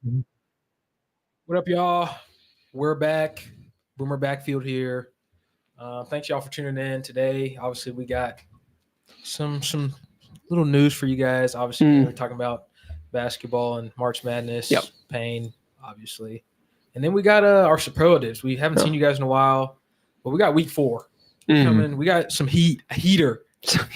Mhm. What up, y'all? We're back. Boomer Backfield here. Thanks y'all for tuning in today. Obviously, we got some little news for you guys. Obviously, we're talking about basketball and March Madness, pain, obviously, and then we got our superlatives. We haven't seen you guys in a while, but we got week 4 coming. We got some heater,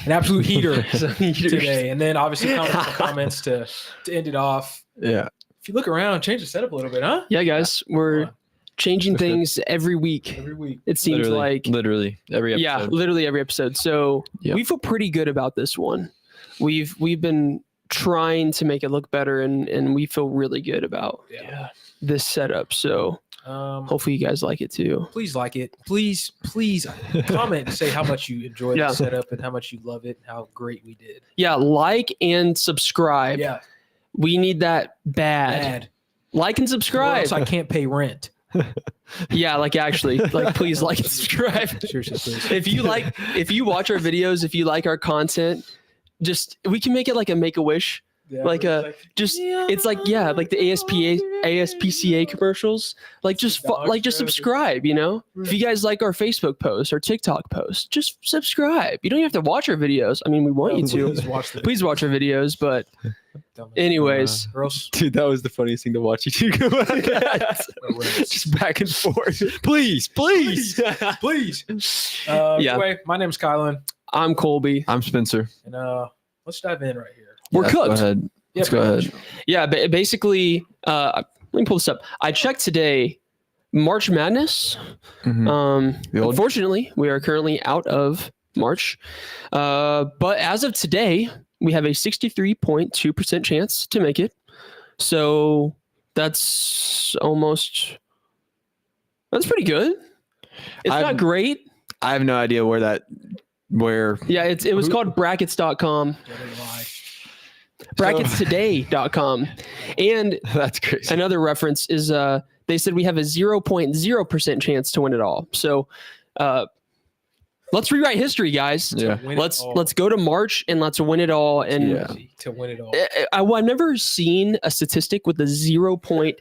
an absolute heater today, and then obviously comments to end it off. Yeah. If you look around, change the setup a little bit, huh? Yeah, guys, we're changing things every week. Every week. It seems literally every episode. Yeah, literally every episode. So we feel pretty good about this one. We've been trying to make it look better, and we feel really good about this setup. So hopefully you guys like it too. Please like it. Please comment and say how much you enjoyed the setup and how much you love it and how great we did. Yeah, like and subscribe. Yeah. We need that bad. Like and subscribe. Or else I can't pay rent. Yeah, actually, please like and subscribe. Seriously, please. If you watch our videos, if you like our content, we can make it like a Make-A-Wish. Yeah, it's like the ASPCA commercials. Just subscribe, If you guys like our Facebook posts or TikTok posts, just subscribe. You don't even have to watch our videos. I mean, we want you to. Please watch our videos, but anyways. Dude, that was the funniest thing to watch you two go at that. Just back and forth. Please. Anyway, my name's Kylan. I'm Colby. I'm Spencer. And let's dive in right here. We're cooked. Let's go ahead. Yeah, basically, let me pull this up. I checked today, March Madness. Unfortunately, we are currently out of March. But as of today, we have a 63.2% chance to make it. So that's pretty good. It's not great. I have no idea where. Yeah, it was called brackets.com. Bracketstoday.com. And that's crazy. Another reference is they said we have a 0.0% chance to win it all. So let's rewrite history, guys. Yeah. Let's go to March and let's win it all. And to win it all. I've never seen a statistic with a 0.0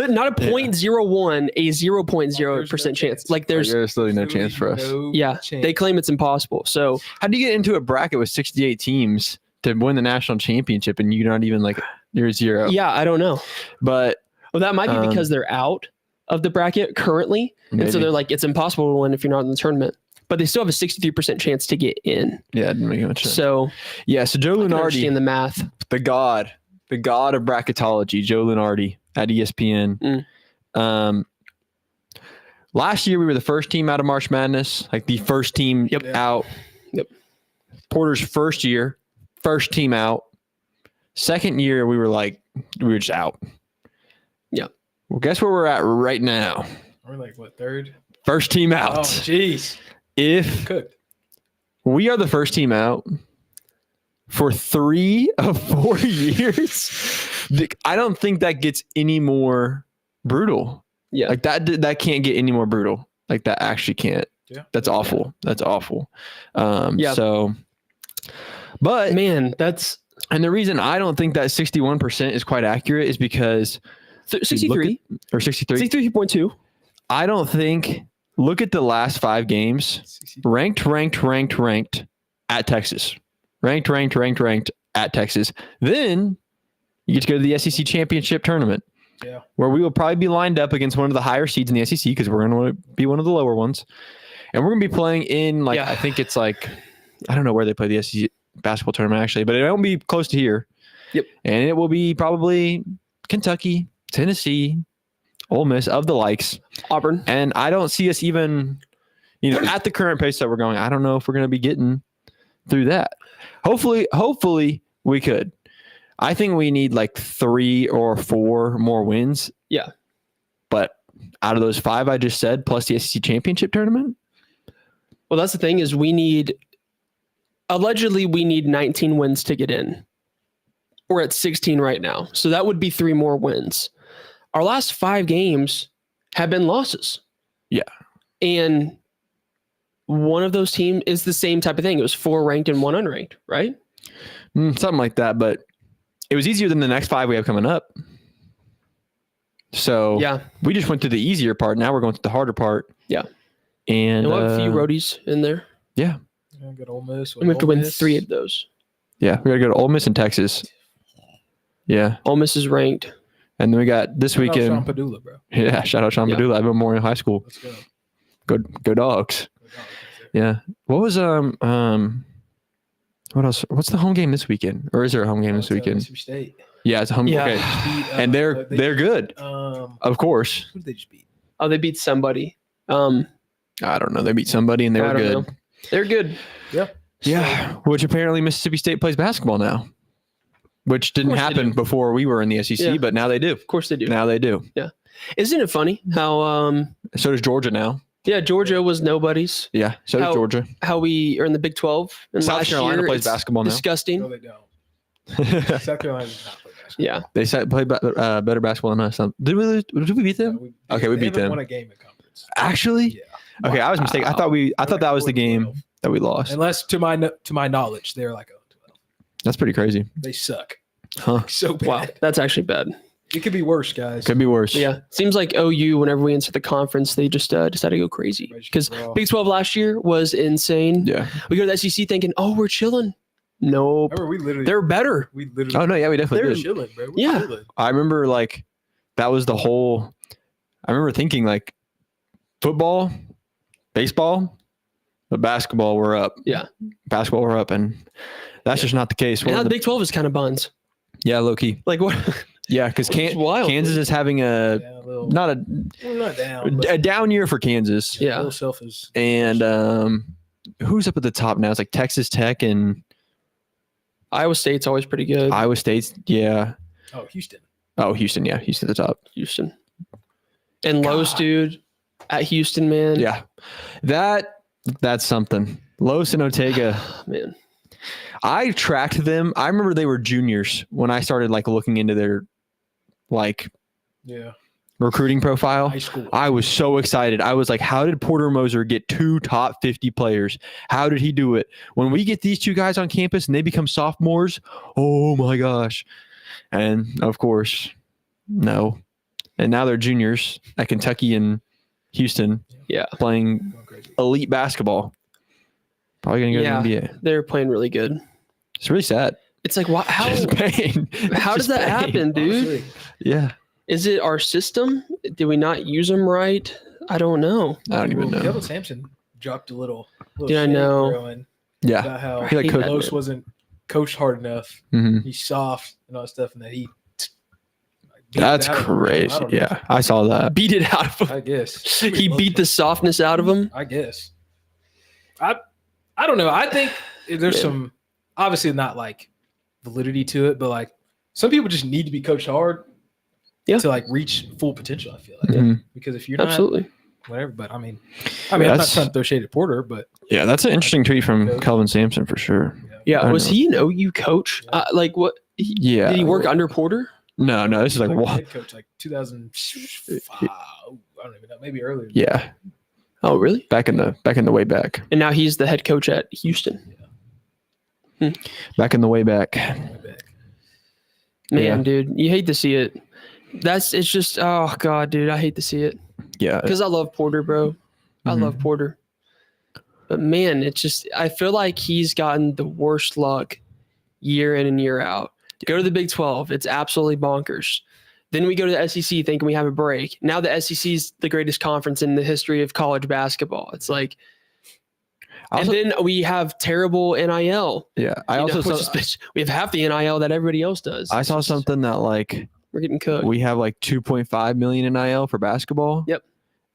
not a 0.01, a 0.0% chance. There's literally no chance for us. They claim it's impossible. So how do you get into a bracket with 68 teams to win the national championship and you're not even you're 0? Yeah, I don't know. But that might be because they're out of the bracket currently. Maybe. And so they're it's impossible to win if you're not in the tournament. But they still have a 63% chance to get in. Yeah, it didn't make much sense. So Joe Lunardi, in the math, the god of bracketology, Joe Lunardi at ESPN. Last year we were the first team out of March Madness, the first team out. Yep. Porter's first year, first team out. Second year we were just out. Yeah. Well, guess where we're at right now? We're third? First team out. Oh, jeez. If we are the first team out for 3 of 4 years, I don't think that gets any more brutal. Yeah. That can't get any more brutal. That actually can't. Yeah. That's awful. That's awful. So, but man, and the reason I don't think that 61% is quite accurate is because 63 or 63, 63.2. I don't think. Look at the last 5 games. Ranked at Texas. Ranked at Texas. Then you get to go to the SEC championship tournament. Yeah. Where we will probably be lined up against one of the higher seeds in the SEC because we're going to be one of the lower ones. And we're going to be playing in I think it's I don't know where they play the SEC basketball tournament actually, but it won't be close to here. Yep. And it will be probably Kentucky, Tennessee, Ole Miss of the likes, Auburn. And I don't see us even, at the current pace that we're going, I don't know if we're going to be getting through that. Hopefully we could. I think we need 3 or 4 more wins. Yeah. But out of those 5 I just said, plus the SEC championship tournament. Well, that's the thing is allegedly we need 19 wins to get in. We're at 16 right now. So that would be 3 more wins. Our last 5 games have been losses. Yeah. And one of those teams is the same type of thing. It was 4 ranked and 1 unranked, right? Something like that. But it was easier than the next 5 we have coming up. So Yeah. we just went to the easier part. Now we're going to the harder part. Yeah. And we'll have a few roadies in there. Yeah. Good Ole Miss. And we have to win 3 of those. Yeah. We got to go to Ole Miss and Texas. Yeah. Ole Miss is ranked. And then we got this weekend. Sean Padula, bro. Yeah. Shout out Sean Padula. I've been more in high school. Let's go. Go Dogs. Yeah. What was what else? What's the home game this weekend? Or is there a home game this weekend? Mississippi State. Yeah, it's a home. Yeah. Okay. And they're good. Of course. Who did they just beat? Oh, they beat somebody. I don't know. They beat somebody and they I were don't good. know. They're good. Yeah. Yeah. Which apparently Mississippi State plays basketball now. Which didn't course they happen do. before we were in the SEC, Yeah. but now they do. Of course they do. Now they do. Isn't it funny how So does Georgia now. Georgia was nobody's. Yeah. So does How- Georgia. How we are in the Big 12 and South last Carolina year, plays it's basketball now. disgusting. No, they don't. South Carolina does not play basketball. Yeah. They play better basketball than us. Did we beat them? Okay, we they beat haven't them. won a game in conference. Actually? Yeah. Okay, I was mistaken. I thought that was the game that we lost. Unless to my knowledge, they're like 0-12. That's pretty crazy. They suck. Huh. So bad. Wow. That's actually bad. It could be worse, guys. Could be worse. Yeah. Seems like OU, whenever we enter the conference, they just decided to go crazy. Because Big 12 last year was insane. Yeah. We go to the SEC thinking, oh, we're chilling. Nope. Remember, we literally They're better. Oh no, yeah, we definitely They're did. chilling, bro. We're Yeah. chilling. I remember like that was the whole. I remember thinking like football, baseball, but basketball we're up. Yeah. Basketball we're up, and that's just not the case. And now the Big 12 is kind of buns. Yeah, low key. Like what? Yeah, because It's wild. Kansas is having Yeah, a little, not not down. But a down year for Kansas. Yeah. a little selfish. And who's up at the top now? It's like Texas Tech and Iowa State's always pretty good. Iowa State's. Yeah. Oh, Houston. Oh, Houston. Yeah, Houston at the top. Houston. And Los, dude, at Houston, man. Yeah, that's something. Los and Ortega. Man. I tracked them. I remember they were juniors when I started like looking into their like Yeah. recruiting profile. High school. I was so excited. I was like, how did Porter Moser get 2 top 50 players? How did he do it? When we get these 2 guys on campus and they become sophomores, oh my gosh. And of course, no. And now they're juniors at Kentucky and Houston Yeah. playing Going crazy. elite basketball. Probably going to go Yeah. to the NBA. They're playing really good. It's really sad. It's like, how It's pain. how It's does that just pain. happen, dude? Honestly, Yeah. Is it our system? Did we not use them right? I don't know. I don't even know. Kevin Sampson dropped a little Yeah, I shade know. throwing Yeah. about how I hate that, Los man. wasn't coached hard enough. hmm He's soft and all that stuff, and that he. beat That's it out of him. crazy. I don't know. Yeah. I saw that. Beat it out of him. I guess He beat the softness out of him. I guess. I don't know. I think there's Yeah. some obviously not like validity to it, but like some people just need to be coached hard Yeah. to like reach full potential. I feel like Mhm. because if you're not Absolutely. whatever, but I mean, I'm not That's- trying to throw shade at Porter, but Yeah. That's an interesting tweet from Kelvin Sampson for sure. Yeah. I Was know. he an OU coach? Like what? Yeah. Did he work under Porter? No, this is like what? head coach like 2005. I don't even know, maybe earlier. Yeah. Oh, really? Back in the way back. And now he's the head coach at Houston. Back in the way back. Man, Yeah. dude, you hate to see it. It's just, oh God, dude, I hate to see it. Yeah. Because I love Porter, bro. I Mhm. love Porter. But man, it's just, I feel like he's gotten the worst luck year in and year out. Go to the Big 12. It's absolutely bonkers. Then we go to the SEC thinking we have a break. Now the SEC is the greatest conference in the history of college basketball. It's like, Also- and then we have terrible NIL. Yeah. I You also know, saw, we have half the NIL that everybody else does. I saw something that like We're getting cooked. we have like 2.5 million in NIL for basketball. Yep.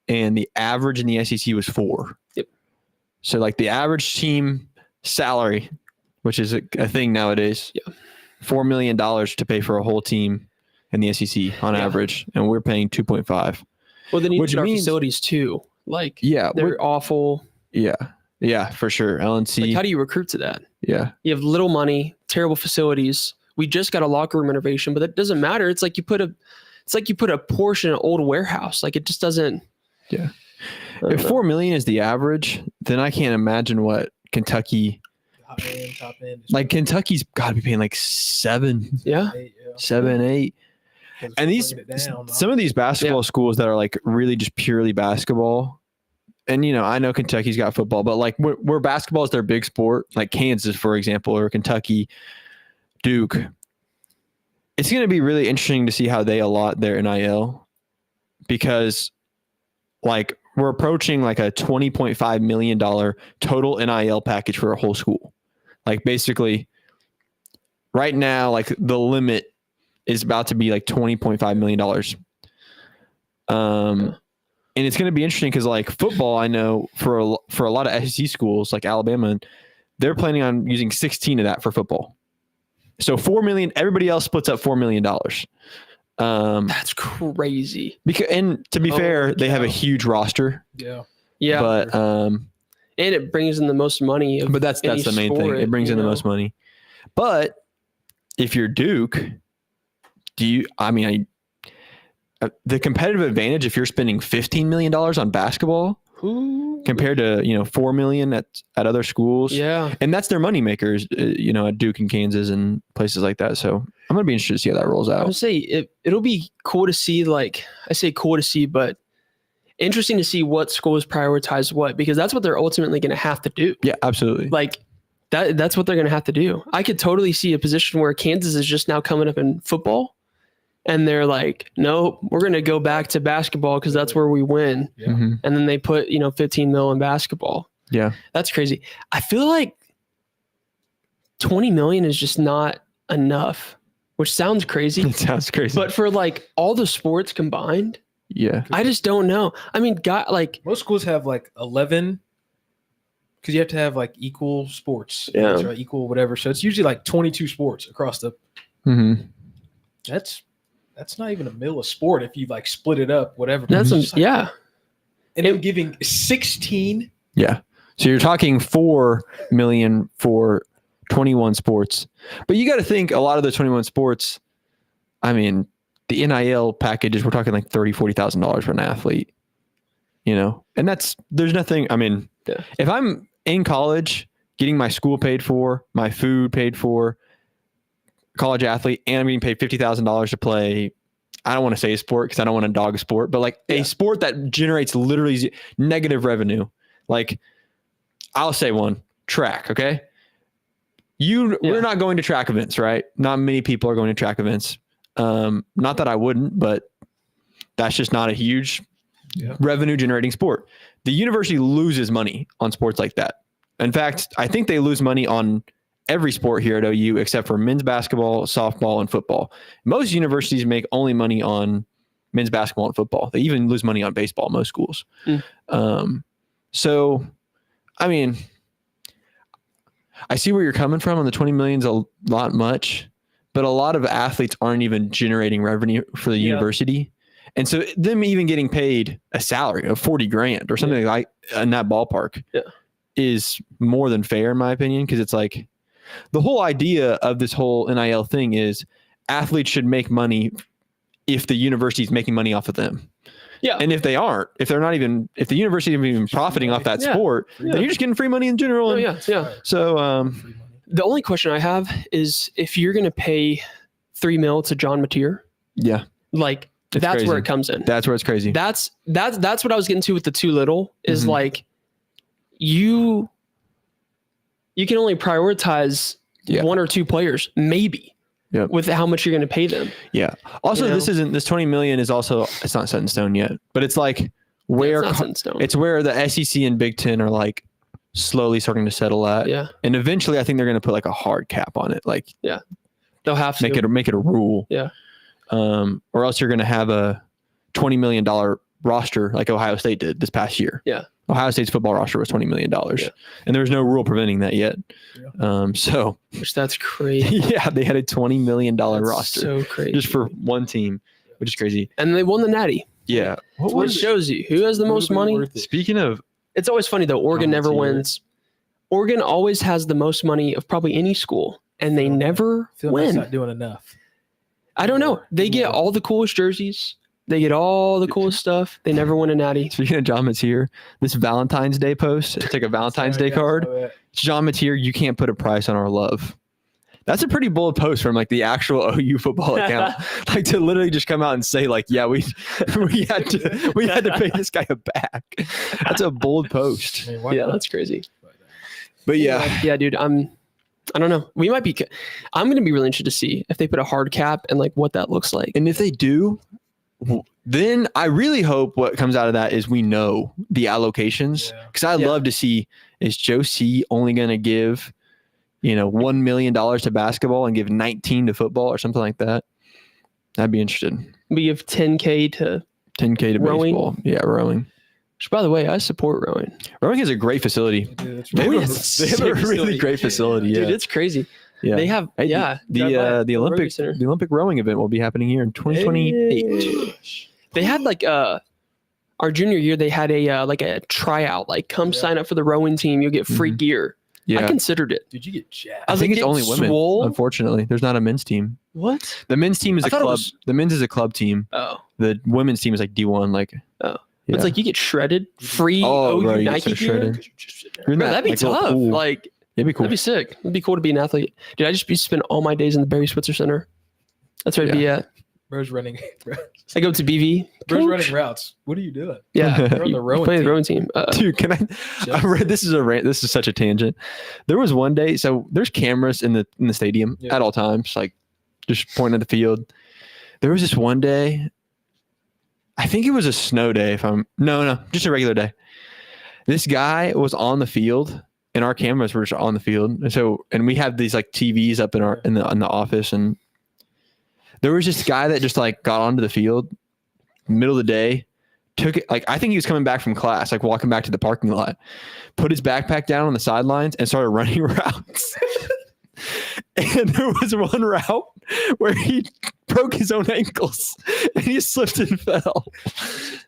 And the average in the SEC was 4. Yep. So like the average team salary, which is a thing nowadays. Yeah. $4 million to pay for a whole team in the SEC on Yeah. average, and we're paying 2.5. Well, then you Which need our means- facilities too. Like, Yeah. they're awful. Yeah, for sure. LNC. Like, how do you recruit to that? yeah. You have little money, terrible facilities. We just got a locker room renovation, but that doesn't matter. It's like you put a Porsche in an old warehouse. Like it just doesn't. Yeah. I don't If know. 4 million is the average, then I can't imagine what Kentucky top end. Like Kentucky's got to be paying like 7, Yeah. 7, 8. And these some of these basketball schools that are like really just purely basketball. And I know Kentucky's got football, but like where basketball is their big sport, like Kansas, for example, or Kentucky, Duke. It's going to be really interesting to see how they allot their NIL, because like we're approaching like a $20.5 million total NIL package for a whole school. Like basically right now, like the limit is about to be like $20.5 million. And it's going to be interesting because like football, I know for a lot of SEC schools like Alabama, they're planning on using 16 of that for football. So $4 million, everybody else splits up $4 million. That's crazy. And to be fair, they have a huge roster. Yeah. Yeah. But and it brings in the most money. But that's the main thing. It brings in the most money. But if you're Duke, the competitive advantage if you're spending $15 million on basketball compared to $4 million at other schools, and that's their money makers, at Duke and Kansas and places like that. So I'm gonna be interested to see how that rolls out. I would say it'll be cool to see. Like I say, cool to see, but interesting to see what schools prioritize what, because that's what they're ultimately going to have to do. Yeah, absolutely. Like that's what they're going to have to do. I could totally see a position where Kansas is just now coming up in football. And they're like, no, we're going to go back to basketball because that's where we win. Yeah. Mm-hmm. And then they put, 15 mil in basketball. Yeah. That's crazy. I feel like 20 million is just not enough, which sounds crazy. It sounds crazy. But for like all the sports combined, yeah, I just don't know. I mean, most schools have like 11 because you have to have like equal sports. Yeah. Right? Equal whatever. So it's usually like 22 sports across the. Mm-hmm. That's not even a mil a sport if you like split it up, whatever. That's And they're giving 16. Yeah. So you're talking 4 million for 21 sports. But you got to think a lot of the 21 sports, I mean, the NIL packages, we're talking like $30,000, $40,000 for an athlete, and there's nothing, I mean, if I'm in college getting my school paid for, my food paid for, college athlete, and I'm getting paid $50,000 to play, I don't want to say a sport because I don't want to dog a sport, but like a sport that generates literally negative revenue. Like I'll say one, track. Okay. We're not going to track events, right? Not many people are going to track events. Not that I wouldn't, but that's just not a huge revenue generating sport. The university loses money on sports like that. In fact, I think they lose money on every sport here at OU except for men's basketball, softball, and football. Most universities make only money on men's basketball and football. They even lose money on baseball, most schools. So, I mean, I see where you're coming from on the 20 million's a lot much, but a lot of athletes aren't even generating revenue for the university. And so them even getting paid a salary of $40,000 or something like in that ballpark is more than fair in my opinion. Cause it's like, the whole idea of this whole NIL thing is athletes should make money if the university is making money off of them. Yeah. And if they aren't, if the university isn't even profiting off that sport, then you're just getting free money in general. So the only question I have is if you're going to pay $3 million to John Mateer, like that's crazy. Where it comes in. That's where it's crazy. That's what I was getting to with the too little is like you can only prioritize one or two players, maybe, with how much you're going to pay them. Yeah. Also, this 20 million is also, it's not set in stone yet, but it's like where it's where the SEC and Big Ten are like slowly starting to settle at. Yeah. And eventually I think they're going to put like a hard cap on it. Like, they'll have to make it a rule. Yeah. Or else you're going to have a $20 million roster like Ohio State did this past year. Yeah. Ohio State's football roster was $20 million, and there's no rule preventing that yet. Which that's crazy. Yeah, they had a $20 million roster, so crazy, just for one team, which is crazy. And they won the Natty. Yeah, what shows you who has the most money? Speaking of, it's always funny though. Oregon never wins. Oregon always has the most money of probably any school, and they never win. Not doing enough. I don't know. They get all the coolest jerseys. They get all the cool stuff. They never win a natty. Speaking of John Mateer, this Valentine's Day post, it's like a Valentine's Day card. John Mateer, you can't put a price on our love. That's a pretty bold post from like the actual OU football account. Like to literally just come out and say like, yeah, we had to pay this guy back. That's a bold post. I mean, Yeah, that's crazy. But yeah, Yeah, dude, I don't know. I'm going to be really interested to see if they put a hard cap and like what that looks like. and if they do, then I really hope what comes out of that is we know the allocations. Yeah. Because I'd love to see, is Joe C only going to give, $1 million to basketball and give 19 to football or something like that? I'd be interested. We give 10K to 10K to Rowing? baseball. Yeah, rowing. which, by the way, I support rowing. Rowing is a great facility. Dude, it's They really- have, Yes. they have a really Seriously. great facility. Yeah. Dude, it's crazy. yeah. They have, Hey, yeah. The Rowing Olympic Center. the Olympic rowing event will be happening here in 2028. They had like our junior year, they had a like a tryout. Like, come Yeah. sign up for the rowing team. You'll get free gear. Yeah. I considered it. Did you get jacked? I I was think like, it's only get women. swole? Unfortunately, there's not a men's team. What? The men's team is I a thought it club. was- The men's is a club team. Oh. The women's team is like D1. Like, Oh. yeah. It's like you get shredded. Free Oh, OU bro, you get Nike so gear. shredded. You're in Bro, that, that'd be like, little tough. pool. Like, It'd be cool. that'd be sick. It'd be cool to be an athlete. Dude, I just spend all my days in the Barry Switzer Center. That's where I'd be at. Bro's running. I go to BV. Bro's Coach. running routes. What are you doing? Yeah. You're on the rowing Playing the team. rowing team. Dude, can I read this is a rant. This is such a tangent. There was one day, so there's cameras in the stadium Yeah. at all times, like just pointing at the field. There was this one day, I think it was a snow day, no, just a regular day. This guy was on the field and our cameras were just on the field. And we have these like TVs up in the office, and there was this guy that just like got onto the field middle of the day, took it, like, I think he was coming back from class, like walking back to the parking lot, put his backpack down on the sidelines and started running routes. And there was one route where he broke his own ankles and he slipped and fell.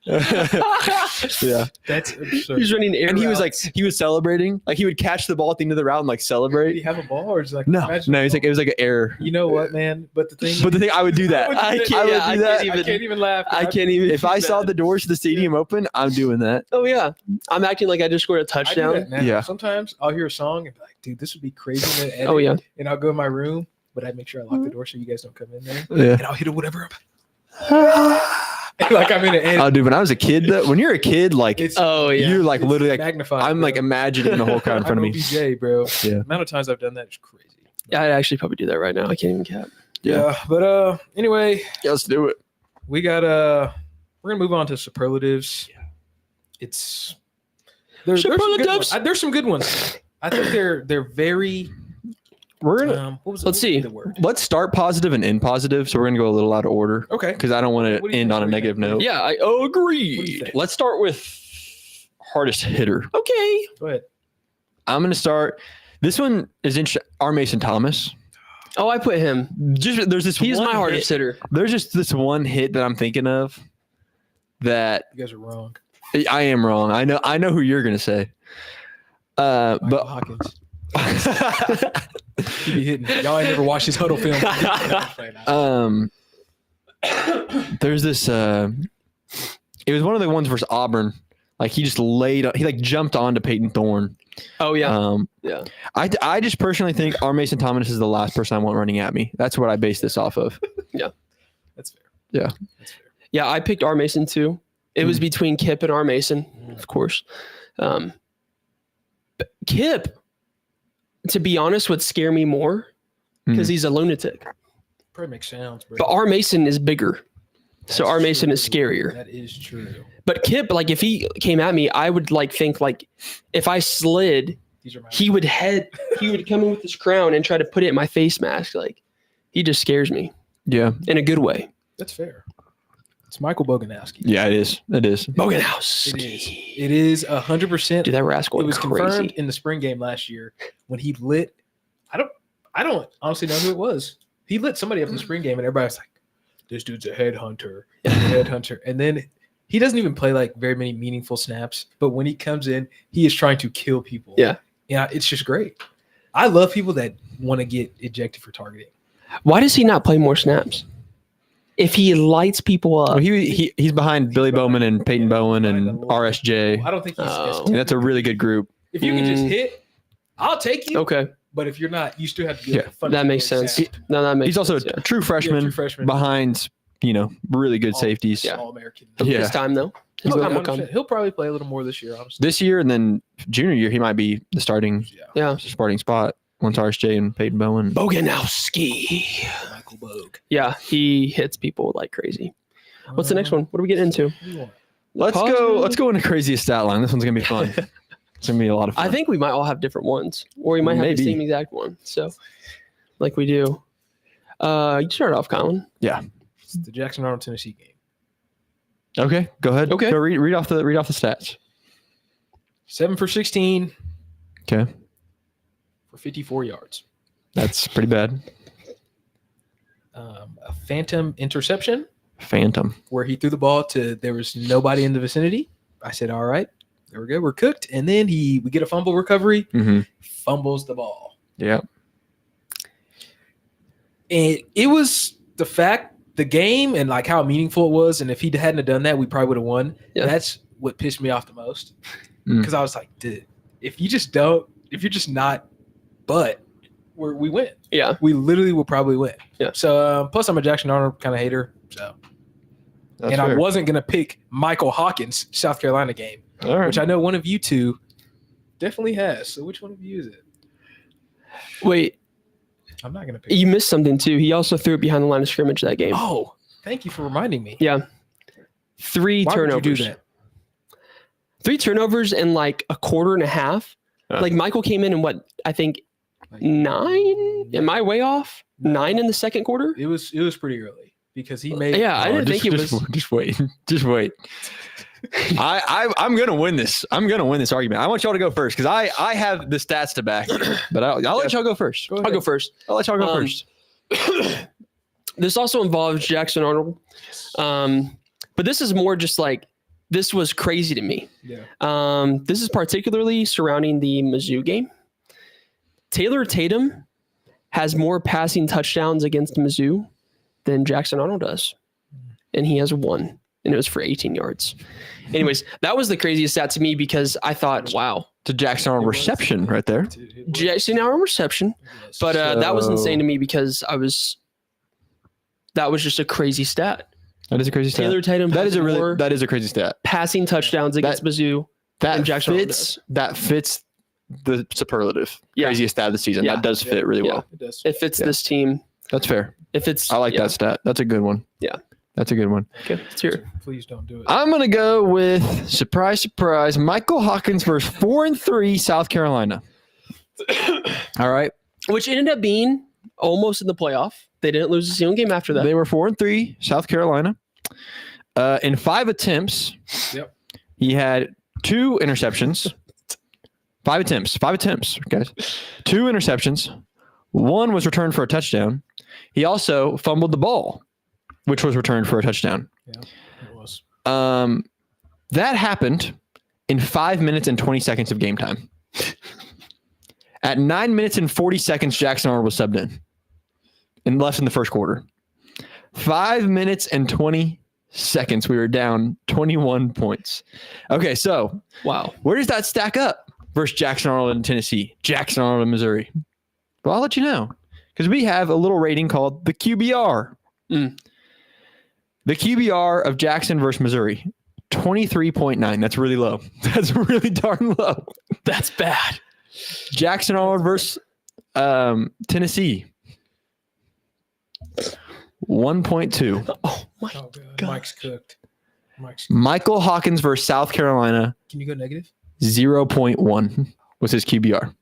Yeah. That's absurd. He's running air And he was routes. like, he was celebrating. Like he would catch the ball at the end of the route and like Did celebrate. he have a ball or is it like No, imagine no, a he's like, ball? it was like an error. You know what, man? But the thing, But the thing, I would do that. I would do I that. can't. I would do Yeah, I that. can't I even. can't even laugh. I can't even. If I saw man. the doors to the stadium open, I'm doing that. Oh yeah, I'm acting like I just scored a I do touchdown. that now. Yeah. Sometimes I'll hear a song and be like, dude, this would be crazy to edit. Oh, yeah. And I'll go in my room, but I make sure I lock the door so you guys don't come in there. Yeah. And I'll hit it whatever. Like I'm in an edit. Oh, dude, when I was a kid, though, when you're a kid, like It's Oh yeah. you're like it's literally like, magnified. I'm like bro. imagining the whole crowd in front of I'm me. OBJ, bro. Yeah. The amount of times I've done that is crazy. Yeah, I'd actually probably do that right now. I can't even cap. Yeah. But anyway, Yeah, let's do it. we got we're gonna move on to superlatives. It's there's some good Superlatives. ones. There's some good ones. I think they're very We're gonna what was Let's what would be see. the word. let's start positive and end positive. So we're gonna go a little out of order Okay. because I don't want What do to you end think? on a What do you negative think? note. Yeah, I What do you agree. think? Let's start with hardest hitter. Okay. Go ahead. I'm gonna start. This one is R. Mason Thomas. Oh, I put him. Just there's this. He's one my hardest hit- hitter. There's just this one hit that I'm thinking of that You guys are wrong. I am wrong. I know who you're gonna say. Michael But Hawkins. He be hitting. Y'all ain't never watched his huddle film. there's this. It was one of the ones versus Auburn. Like he just he like jumped onto Peyton Thorne. Oh yeah. Yeah. Yeah. I just personally think R. Mason Thomas is the last person I want running at me. That's what I base this off of. That's fair. Yeah. That's fair. Yeah, I picked R. Mason too. It was between Kip and R. Mason, of course. But Kip, to be honest, would scare me more because he's a lunatic. Probably makes sounds, bro. But R. Mason is bigger. So That's R. Mason is true. scarier. That is true. But Kip, like if he came at me, I would like think like if I slid, These are my he would come in with his crown and try to put it in my face mask. Like he just scares me Yeah. in a good way. That's fair. It's Michael Boganowski. Yeah, it is. It is. Boganhouse. It is. It is 100%. Dude, that rascal It was confirmed crazy. in the spring game last year when he lit. I don't honestly know who it was. He lit somebody up in the spring game, and everybody was like, "This dude's a headhunter, headhunter." And then he doesn't even play like very many meaningful snaps. But when he comes in, he is trying to kill people. Yeah. Yeah, it's just great. I love people that want to get ejected for targeting. Why does he not play more snaps? if he lights people up. Well, he's behind Billy Bowman and Peyton Bowen and RSJ. I don't think he's. Oh. And that's a really good group. If you can just hit, I'll take you. Okay, But if you're not, you still have to be Yeah. like a fun. that makes sense. No, that makes. He's also sense, a true freshman, true freshman. behind, really good safeties. Yeah. All-American. yeah. Yeah. His time though. His Oh, time will come. 100%. He'll probably play a little more this year, honestly. This year and then junior year, he might be the starting Yeah. spot once RSJ and Peyton Bowen. Boganowski. Michael Bogue. Yeah, he hits people like crazy. What's the next one? What are we getting into? What do you want? Let's go into craziest stat line. This one's gonna be fun. It's gonna be a lot of fun. I think we might all have different ones, or we might have Maybe. the same exact one. So, like we do. You start off, Colin. It's the Jackson Arnold Tennessee game. Okay, go ahead. Okay. Go read off the stats. 7 for 16 Okay, for 54 yards. that's pretty bad. A phantom interception Phantom. where he threw the ball to there was nobody in the vicinity. I said, all right, there we go. We're cooked. And then we get a fumble recovery, Mm-hmm. fumbles the ball. Yeah. And it was the game and like how meaningful it was. And if he hadn't have done that, we probably would have won. Yeah. That's what pissed me off the most. Mm. Because I was like, dude, if you're just not, but we win. Yeah. We literally will probably win. Yeah. So plus I'm a Jackson Arnold kind of hater. So That's and I fair. wasn't gonna pick Michael Hawkins South Carolina game, All right. which I know one of you two definitely has. So which one of you is it? Wait, I'm not gonna pick. you missed something too. He also threw it behind the line of scrimmage that game. Oh, thank you for reminding me. Yeah. 3 Why turnovers. would you do that? 3 turnovers in like a quarter and a half. Like Michael came in what I think 9. Am I way off? 9 in the second quarter. It was pretty early because he made. Yeah, I didn't think it was. Just wait. Just wait. I'm gonna win this. I'm gonna win this argument. I want y'all to go first because I have the stats to back, but I'll let y'all go first. Go I'll ahead. go first. I'll let y'all go Um, first. This also involves Jackson Arnold. But this is more just like this was crazy to me. Yeah. This is particularly surrounding the Mizzou game. Taylor Tatum has more passing touchdowns against Mizzou than Jackson Arnold does. And he has 1, and it was for 18 yards. Anyways, that was the craziest stat to me because I thought, wow, It's a Jackson Arnold reception right there. Jackson Arnold reception. But that was insane to me because that was just a crazy stat. That is a crazy stat. Taylor Tatum That has is more that is a crazy stat. passing touchdowns against Mizzou. That And Jackson Arnold fits the superlative. Yeah. Craziest stat of the season. Yeah. That does fit really Yeah. well. It does. If it's Yeah. this team, That's fair. if it's I like yeah. that stat. That's a good one. Yeah. That's a good one. Okay, let's hear it. Please don't do it. I'm gonna go with surprise, Michael Hawkins versus 4-3 South Carolina. All right. Which ended up being almost in the playoff. They didn't lose a single game after that. They were 4-3 South Carolina. In 5 attempts, Yep. he had 2 interceptions. 5 attempts, guys. 2 interceptions. 1 was returned for a touchdown. He also fumbled the ball, which was returned for a touchdown. Yeah, it was. That happened in 5 minutes and 20 seconds of game time. At 9 minutes and 40 seconds, Jackson Arnold was subbed in less than the first quarter. 5 minutes and 20 seconds, we were down 21 points. Okay, so Wow. where does that stack up versus Jackson Arnold in Tennessee, Jackson Arnold in Missouri? Well, I'll let you know because we have a little rating called the QBR. Mm. The QBR of Jackson versus Missouri, 23.9. That's really low. That's really darn low. That's bad. Jackson Arnold versus Tennessee, 1.2. Oh my Oh, God. God. Mike's cooked. Michael Hawkins versus South Carolina, Can you go negative? 0.1 was his QBR.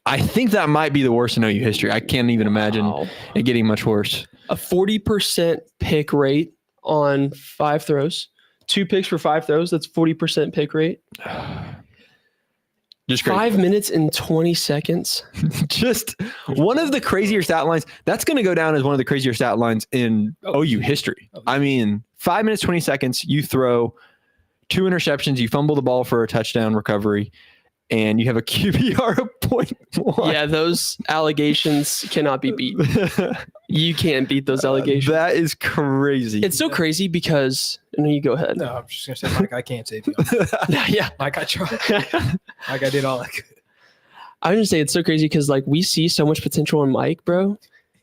I think that might be the worst in OU history. I can't even imagine Wow. it getting much worse. A 40% pick rate on 5 throws. 2 picks for 5 throws. That's 40% pick rate. Just crazy. 5 minutes and 20 seconds. Just one of the crazier stat lines. That's going to go down as one of the crazier stat lines in OU history. I mean, 5 minutes, 20 seconds, you throw 2 interceptions, you fumble the ball for a touchdown recovery, and you have a QBR of 0.1. Yeah, those allegations cannot be beat. You can't beat those allegations. That is crazy. It's so crazy because no, you go ahead. No, I'm just gonna say, Mike, I can't save you. Yeah. Mike, I tried. Like I did all I could. I was gonna say it's so crazy because like we see so much potential in Mike, bro.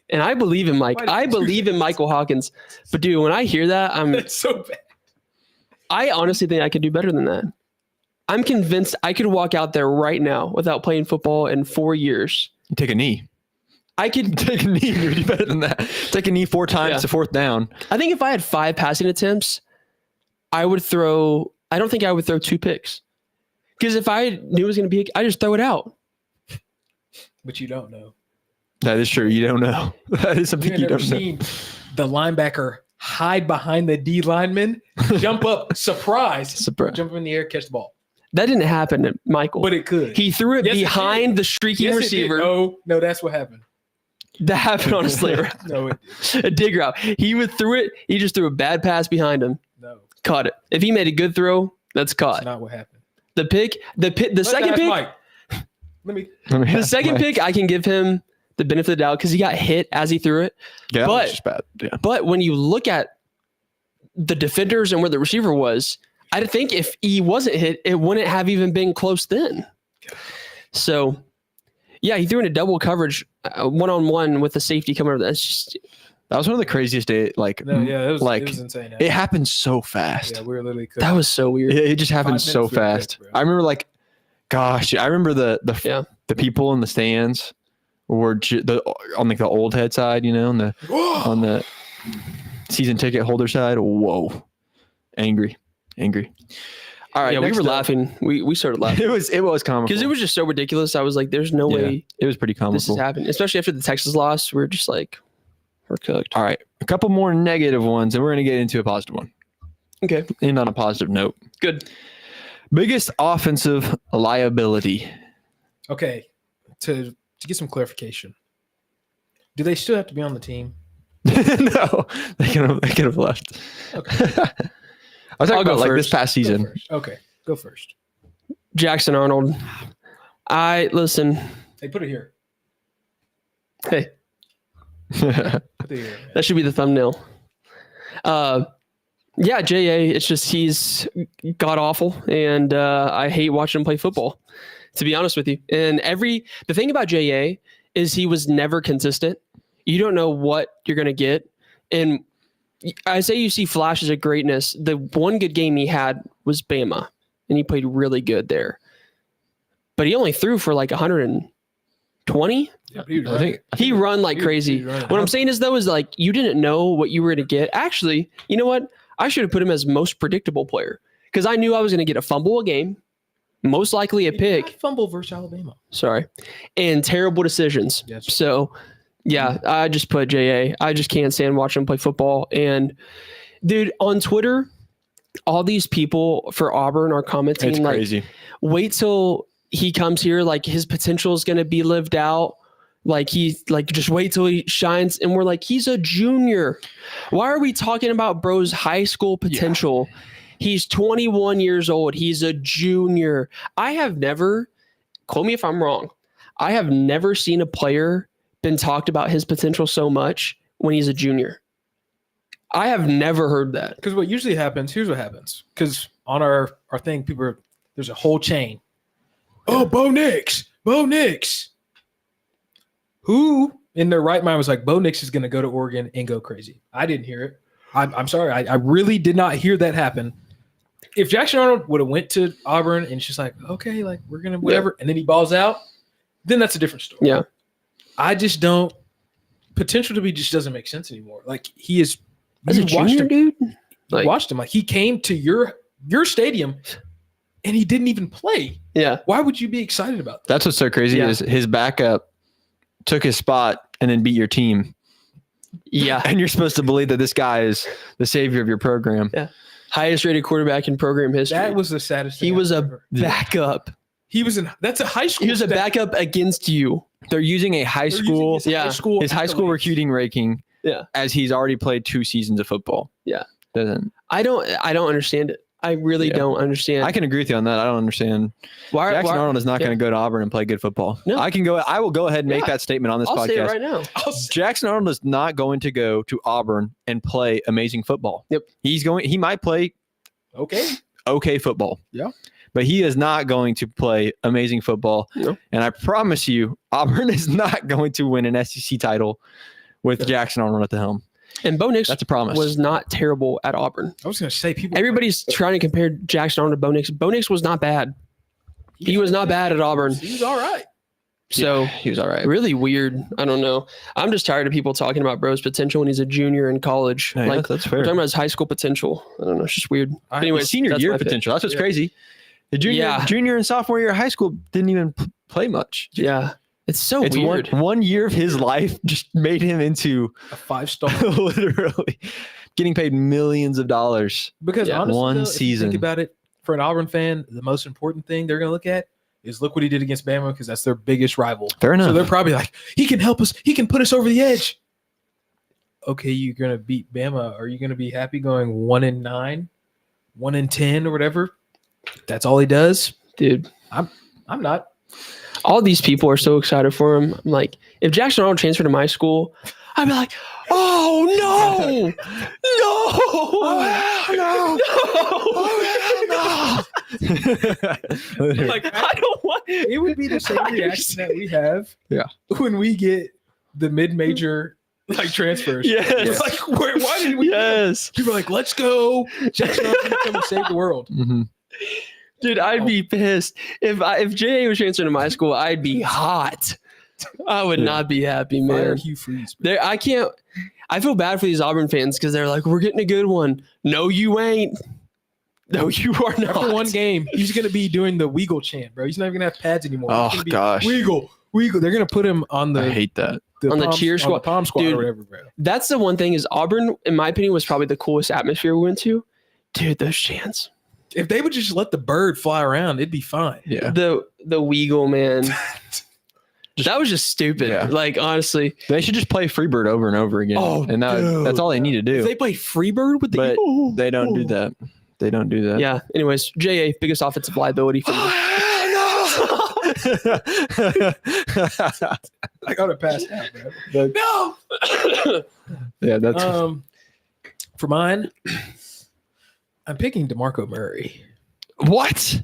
And I believe in Mike. I believe in Michael Hawkins. But dude, when I hear that, It's so bad. I honestly think I could do better than that. I'm convinced I could walk out there right now without playing football in 4 years. You take a knee. I could Take a knee. You'd be better than that. Take a knee 4 times to 4th down. I think if I had 5 passing attempts, I don't think I would throw 2 picks. Because if I knew it was going to be, I just throw it out. But you don't know. That is true. You don't know. That is something you don't know. Seen the linebacker hide behind the D lineman, jump up, surprise, jump in the air, catch the ball. That didn't happen to Michael. But it could. He threw it behind the streaking receiver. No, that's what happened. That happened on a sliver. No, A dig route. He threw it. He just threw a bad pass behind him. No. Caught it. If he made a good throw, that's caught. That's not what happened. The second pick. Mike. The second pick, I can give him the benefit of the doubt because he got hit as he threw it. Yeah, but that's just bad. Yeah. But when you look at the defenders and where the receiver was, I think if he wasn't hit, it wouldn't have even been close then. So, yeah, he threw into double coverage, 1-on-1 with the safety coming over. That was one of the craziest days. Like, it was insane. It happened so fast. Yeah, we were literally. That was so weird. It just happened so fast. I remember, I remember the people in the stands were on the old head side, on the season ticket holder side. Whoa, angry. All right, yeah, we were laughing. We started laughing. It was comical because it was just so ridiculous. I was like, "There's no way it was pretty comical. This is happening." Especially after the Texas loss, we're just like, we're cooked. All right, a couple more negative ones, and we're gonna get into a positive one. Okay, end on a positive note. Good. Biggest offensive liability. Okay, to get some clarification, do they still have to be on the team? No, they can have left. Okay. I was talking about this past season. Okay, go first. Jackson Arnold. Listen. Hey, put it here. Hey. Put it here. That should be the thumbnail. Yeah, J.A., it's just he's god-awful, and I hate watching him play football, to be honest with you. And the thing about J.A. is he was never consistent. You don't know what you're going to get. And I say you see flashes of greatness. The one good game he had was Bama, and he played really good there. But he only threw for like 120. Yeah, I think he run like crazy. What I'm saying is, though, is like you didn't know what you were going to get. Actually, you know what? I should have put him as most predictable player because I knew I was going to get a fumble a game, most likely a pick. Fumble versus Alabama. Sorry. And terrible decisions. Yes. So, yeah, I just put J.A. I just can't stand watching him play football. And, dude, on Twitter, all these people for Auburn are commenting. It's crazy. Wait till he comes here. Like, his potential is going to be lived out. Just wait till he shines. And we're like, he's a junior. Why are we talking about bro's high school potential? Yeah. He's 21 years old. He's a junior. I have never, quote me if I'm wrong, I have never seen a player been talked about his potential so much when he's a junior. I have never heard that. Because what usually happens, here's what happens. Because on our thing, there's a whole chain. Oh, Bo Nix. Who in their right mind was like, Bo Nix is going to go to Oregon and go crazy? I didn't hear it. I'm sorry. I really did not hear that happen. If Jackson Arnold would have went to Auburn and she's like, okay, like we're going to whatever, and then he balls out, then that's a different story. Yeah. I just don't – potential to be just doesn't make sense anymore. Like he is – as a junior, dude? Like, watched him. Like he came to your stadium and he didn't even play. Yeah. Why would you be excited about that? That's what's so crazy is his backup took his spot and then beat your team. Yeah. And you're supposed to believe that this guy is the savior of your program. Yeah. Highest rated quarterback in program history. That was the saddest thing. He was a backup. That's a high school. He was a backup against you. They're using a high school, his high school recruiting ranking as he's already played 2 seasons of football. Yeah. Doesn't. I don't understand it. I really don't understand. I can agree with you on that. I don't understand. Jackson Arnold is not going to go to Auburn and play good football. No. I will go ahead and make that statement on this I'll podcast. say it right now. Jackson Arnold is not going to go to Auburn and play amazing football. Yep. He might play okay football. Yeah. But he is not going to play amazing football. No. And I promise you, Auburn is not going to win an SEC title with Jackson Arnold at the helm. And Bo Nix That's a promise. was not terrible at Auburn. I was going to say Everybody's trying to compare Jackson Arnold to Bo Nix. Bo Nix was not bad. He was not bad at Auburn. He was all right. So he was all right. Really weird. I don't know. I'm just tired of people talking about Bro's potential when he's a junior in college. Hey, like that's we're fair. talking about his high school potential. I don't know. It's just weird. Anyway, Senior year potential. That's what's crazy. The junior and sophomore year of high school didn't even play much. Yeah. It's so weird. One year of his life just made him into a 5-star, literally getting paid millions of dollars. Because honestly, one though, season. If you think about it, for an Auburn fan, the most important thing they're going to look at is look what he did against Bama, because that's their biggest rival. Fair enough. So they're probably like, he can help us. He can put us over the edge. Okay, you're going to beat Bama. Are you going to be happy going 1-9, 1-10, or whatever? That's all he does, dude. I'm not. All these people are so excited for him. I'm like, if Jackson Arnold transferred to my school, I'd be like, oh no, no. Like, I don't want. It would be the same reaction that we have, when we get the mid-major transfers. Yes. Like, why did we? Yes. People are like, let's go. Jackson Arnold's gonna come and save the world. Mm-hmm. Dude, I'd be pissed if J.A. was transferring to my school. I'd be hot. I would not be happy, man. Hugh Freeze. I can't. I feel bad for these Auburn fans because they're like, we're getting a good one. No, you ain't. No, you are not. After one game, he's gonna be doing the Weagle chant, bro. He's not even gonna have pads anymore. Oh gosh, Weagle. They're gonna put him on the. I hate that. On the cheer squad, the Palm Squad, dude, or whatever, bro. That's the one thing is Auburn, in my opinion, was probably the coolest atmosphere we went to. Dude, those chants. If they would just let the bird fly around, it'd be fine. Yeah. The Weagle, man. That was just stupid. Yeah. Like, honestly. They should just play Freebird over and over again. Oh, and that's all they need to do. If they play Freebird with the but they don't do that. They don't do that. Yeah. Anyways, J.A., biggest offensive liability for me. I got to pass out, bro. No. Yeah, that's for mine. I'm picking DeMarco Murray. What?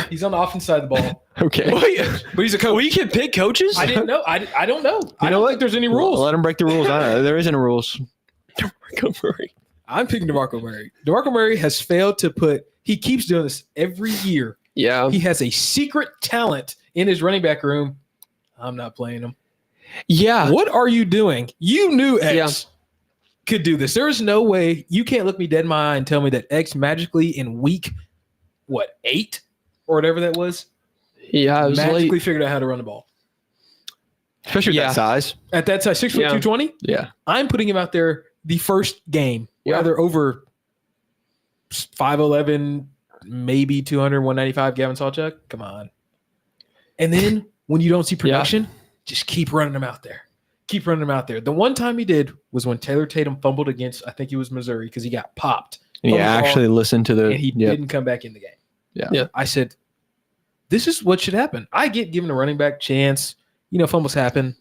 He's on the offense side of the ball. Okay. But he's a coach. We can pick coaches? I didn't know. I don't know. I don't think there's any rules. Let him break the rules. There isn't rules. DeMarco Murray. I'm picking DeMarco Murray. DeMarco Murray has failed to he keeps doing this every year. Yeah. He has a secret talent in his running back room. I'm not playing him. Yeah. What are you doing? You knew X could do this. There is no way. You can't look me dead in my eye and tell me that X magically in week, 8 or whatever that was? Yeah, it was magically figured out how to run the ball. Especially at that size. At that size, 6'2", 220? Yeah. I'm putting him out there the first game. Yeah. They're over 5'11", maybe 200, 195 Gavin Sawchuk. Come on. And then when you don't see production, just keep running them out there. Keep running them out there. The one time he did was when Taylor Tatum fumbled against, I think it was Missouri, because he got popped. And he actually listened to and he didn't come back in the game. Yeah. I said, this is what should happen. I get given a running back chance. Fumbles happen.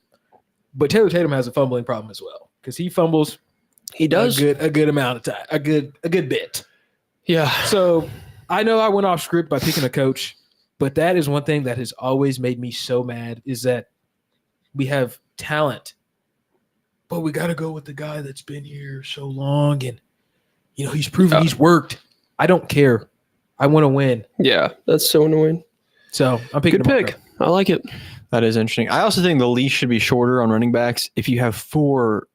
But Taylor Tatum has a fumbling problem as well, because he fumbles. He does a good amount of time, a good bit. Yeah. So I know I went off script by picking a coach, but that is one thing that has always made me so mad is that we have talent, but we got to go with the guy that's been here so long and he's proven he's worked. I don't care. I want to win. Yeah, that's so annoying. So I'm picking. Good pick. I like it. That is interesting. I also think the leash should be shorter on running backs. If you have 4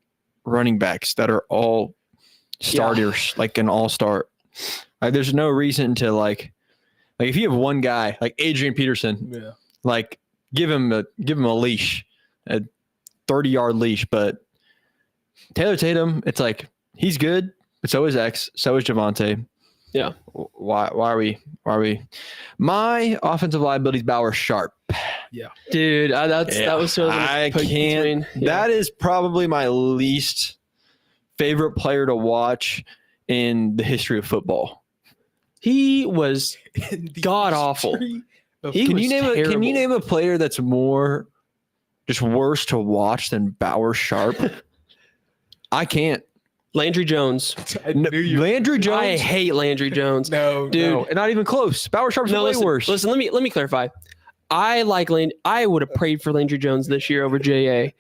running backs that are all starters, like an all-star, there's no reason to like if you have one guy like Adrian Peterson, give him a leash, a 30-yard leash. But Taylor Tatum, it's like he's good, but so is X, so is Javonte. Yeah. Why are we? My offensive liability is Bauer Sharp. Yeah. Dude, that was so. I can't. That is probably my least favorite player to watch in the history of football. He was in the god awful. history of- He Can was you name terrible. Can you name a player that's more just worse to watch than Bauer Sharp? I can't. Landry Jones. I knew you. Landry Jones. I hate Landry Jones. No, Dude. No, not even close. Bauer Sharp's way listen, worse. Listen, let me clarify. I would have prayed for Landry Jones this year over JA.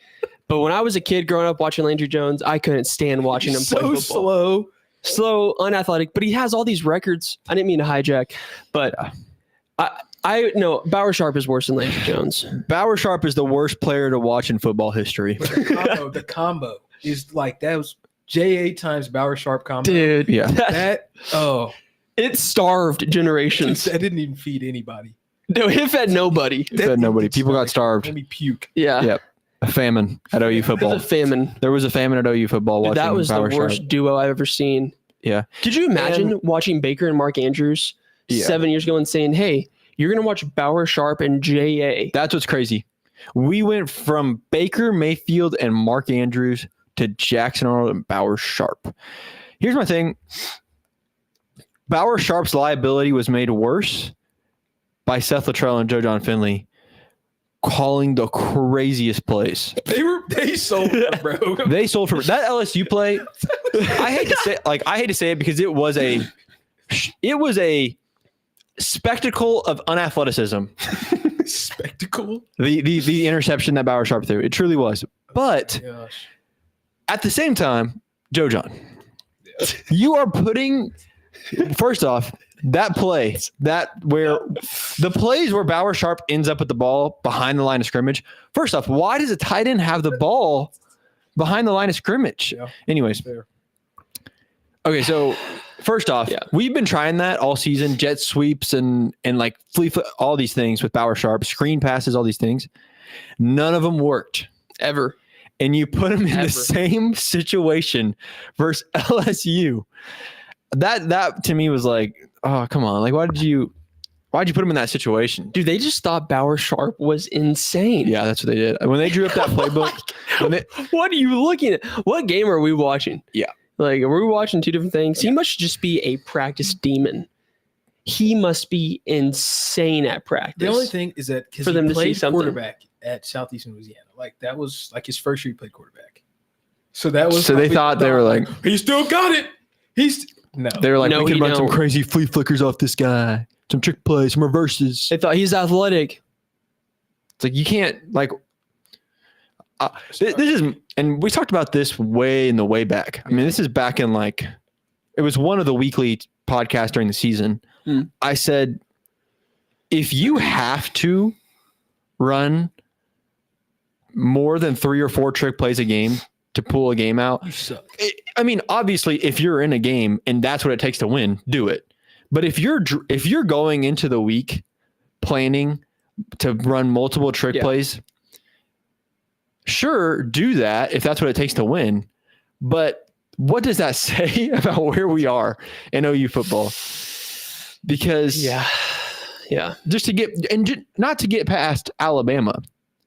But when I was a kid growing up watching Landry Jones, I couldn't stand watching him play so football. Slow, unathletic, but he has all these records. I didn't mean to hijack, but I know Bauer Sharp is worse than Landry Jones. Bauer Sharp is the worst player to watch in football history. The combo is like that was JA times Bauer Sharp combo. Dude, Yeah. That it starved generations. that didn't even feed anybody. No, it fed nobody. Fed nobody. People got starved. Made me puke. Yeah. Yep. A famine at OU It was football. a famine. There was a famine at OU football. Dude, Watching that was Bauer the worst Sharp. duo I've ever seen. Yeah. Could you imagine watching Baker and Mark Andrews Yeah. 7 years ago and saying, hey, you're going to watch Bauer Sharp and JA? That's what's crazy. We went from Baker Mayfield and Mark Andrews to Jackson Arnold and Bauer Sharp. Here's my thing. Bauer Sharp's liability was made worse by Seth Luttrell and Joe John Finley calling the craziest plays. They sold it, bro. They sold for that LSU play. I hate to say it because it was a spectacle of unathleticism. Spectacle. The interception that Bauer Sharp threw. It truly was. But Gosh. at the same time, Joe John, you are putting first off that play where the plays where Bauer Sharp ends up with the ball behind the line of scrimmage. First off, why does a tight end have the ball behind the line of scrimmage? Yeah. Anyways, Fair. okay, so first off, Yeah. we've been trying that all season, jet sweeps and like flea foot, all these things with Bauer Sharp, screen passes, all these things. None of them worked. Ever. And you put them in Ever. the same situation versus LSU. That to me was like, oh, come on. Like, why'd you put him in that situation? Dude, they just thought Bauer Sharp was insane. Yeah, that's what they did. When they drew up that playbook, What are you looking at? What game are we watching? Yeah. Like, are we watching two different things? He must just be a practice demon. He must be insane at practice. The only thing is that because For them he to see played something. quarterback at Southeastern Louisiana, like that was like his first year he played quarterback. So that was. So they thought they were like, he still got it. No. they were like, No, we he can run some don't. crazy flea flickers off this guy, some trick plays, some reverses. They thought he's athletic. It's like you can't like. This is, and we talked about this way back. I mean, this is back in like, it was one of the weekly podcasts during the season. I said, if you have to run more than 3 or 4 trick plays a game to pull a game out, You suck. I mean, obviously, if you're in a game and that's what it takes to win, do it. But if you're going into the week planning to run multiple trick plays, sure, do that if that's what it takes to win. But what does that say about where we are in OU football? Because just to get not to get past Alabama,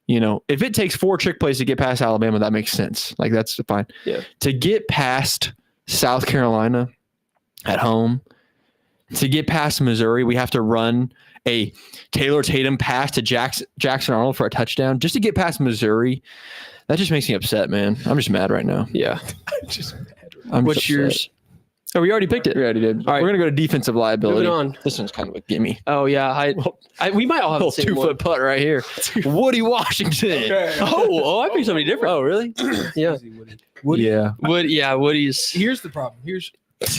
if it takes 4 trick plays to get past Alabama, that makes sense. Like that's fine. Yeah. To get past South Carolina at home, to get past Missouri, we have to run a Taylor Tatum pass to Jackson Arnold for a touchdown just to get past Missouri. That just makes me upset, man. I'm just mad right now. Yeah. What's What's yours? Oh, we already picked it. We already did. All right. We're gonna go to defensive liability. Moving on. This one's kind of a gimme. Oh, yeah. We might all have the Little same 2-foot putt right here. Woody Washington. Okay. Oh, I picked somebody different. Oh, really? Yeah. Easy, Woody. Yeah. Woody's. Here's the problem.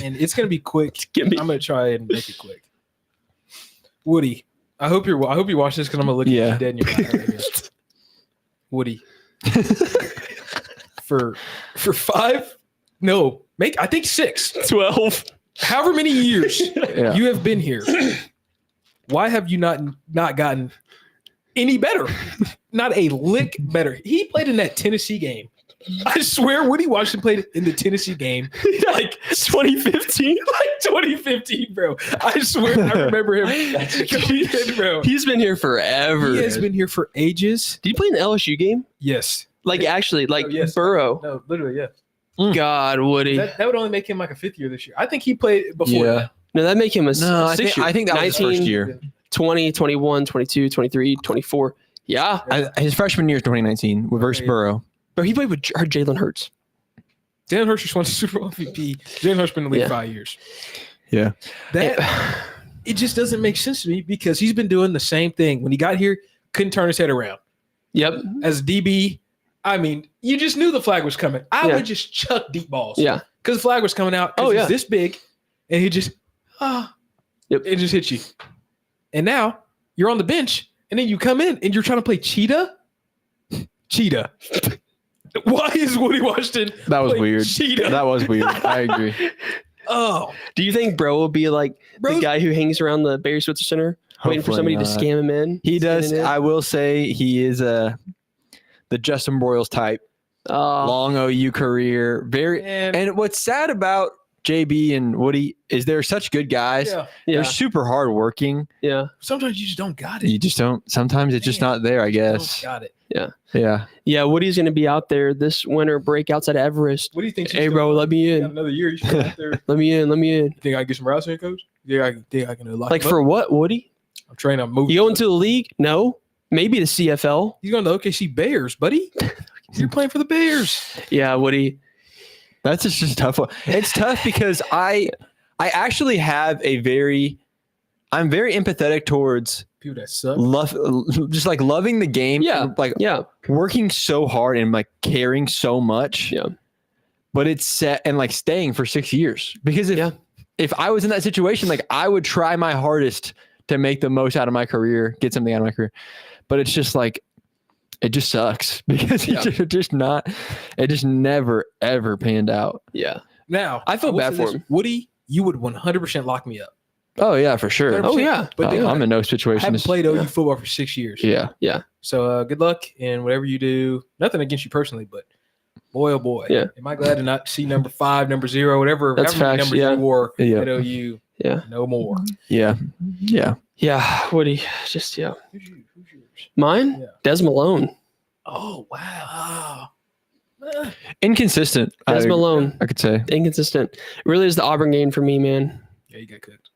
And it's gonna be quick. Give me. I'm gonna try and make it quick. Woody, I hope you watch this because I'm gonna look Yeah. you dead in your eye right here. Woody, for 5, no, I think 6, 12. however many years Yeah. you have been here. Why have you not gotten any better? Not a lick better. He played in that Tennessee game. I swear Woody Washington played in the Tennessee game. Like 2015. Like 2015, bro. I swear I remember him. Bro. He's been here forever. He has been here for ages. Did he play in the LSU game? Yes. Like actually, like Oh, yes. Burrow. No, literally, yes. God, Woody. That would only make him like a 5th year this year. I think he played before. Yeah. That. No, that make him a No, I think that was his first year. 20, 21, 22, 23, 24. Yeah. His freshman year is 2019 versus Burrow. But he played with Jalen Hurts. Jalen Hurts just won the Super Bowl MVP. Jalen Hurts been in the league 5 years. Yeah. It just doesn't make sense to me because he's been doing the same thing. When he got here, couldn't turn his head around. Yep. As DB, I mean, you just knew the flag was coming. I would just chuck deep balls. Yeah. Because the flag was coming out. Oh, yeah. He's this big, and he just, it just hits you. And now you're on the bench, and then you come in, and you're trying to play cheetah. Cheetah. Why is Woody Washington? That was weird. Cheetah? That was weird. I agree. Oh, do you think Bro will be like the guy who hangs around the Barry Switzer Center waiting for somebody to scam him in? He does. I will say he is the Justin Broyles type. Long OU career. And what's sad about JB and Woody is they're such good guys. Yeah. They're super hardworking. Yeah. Sometimes you just don't got it. You just don't. Sometimes it's just not there, I guess. Got it. Yeah. Yeah. Yeah. Woody's going to be out there this winter break outside of Everest. What do you think? Hey, bro, let me in. Another year. You should be out there. Let me in. You think I can get some routes in, coach? Yeah, I can lock like him for up? what, Woody? I'm trying to move. You going to the league? No. Maybe the CFL. He's going to the OKC Bears, buddy. You're playing for the Bears. Yeah, Woody. That's just a tough one. It's tough because I actually have I'm very empathetic towards people that suck. just like loving the game. Yeah. Like working so hard and like caring so much. Yeah. But it's set and like staying for 6 years because if I was in that situation, like I would try my hardest to make the most out of my career, get something out of my career. But it's just like, it just sucks because it just never, ever panned out. Yeah. Now, I feel bad for him. Woody, you would 100% lock me up. Oh, yeah, for sure. 100%. Oh, yeah. But I'm in no I situation. haven't played OU football for 6 years. Yeah. Yeah. So good luck in whatever you do. Nothing against you personally, but boy, oh boy. Yeah. Am I glad to not see number 5, number 0, whatever That's many facts, numbers you wore at OU. Yeah. No more. Yeah. Yeah. Yeah. Woody, just, Who's yours? Mine? Yeah. Des Malone. Oh, wow. Inconsistent. Des Malone. I could say. Inconsistent. It really is the Auburn game for me, man. Yeah, you got cooked.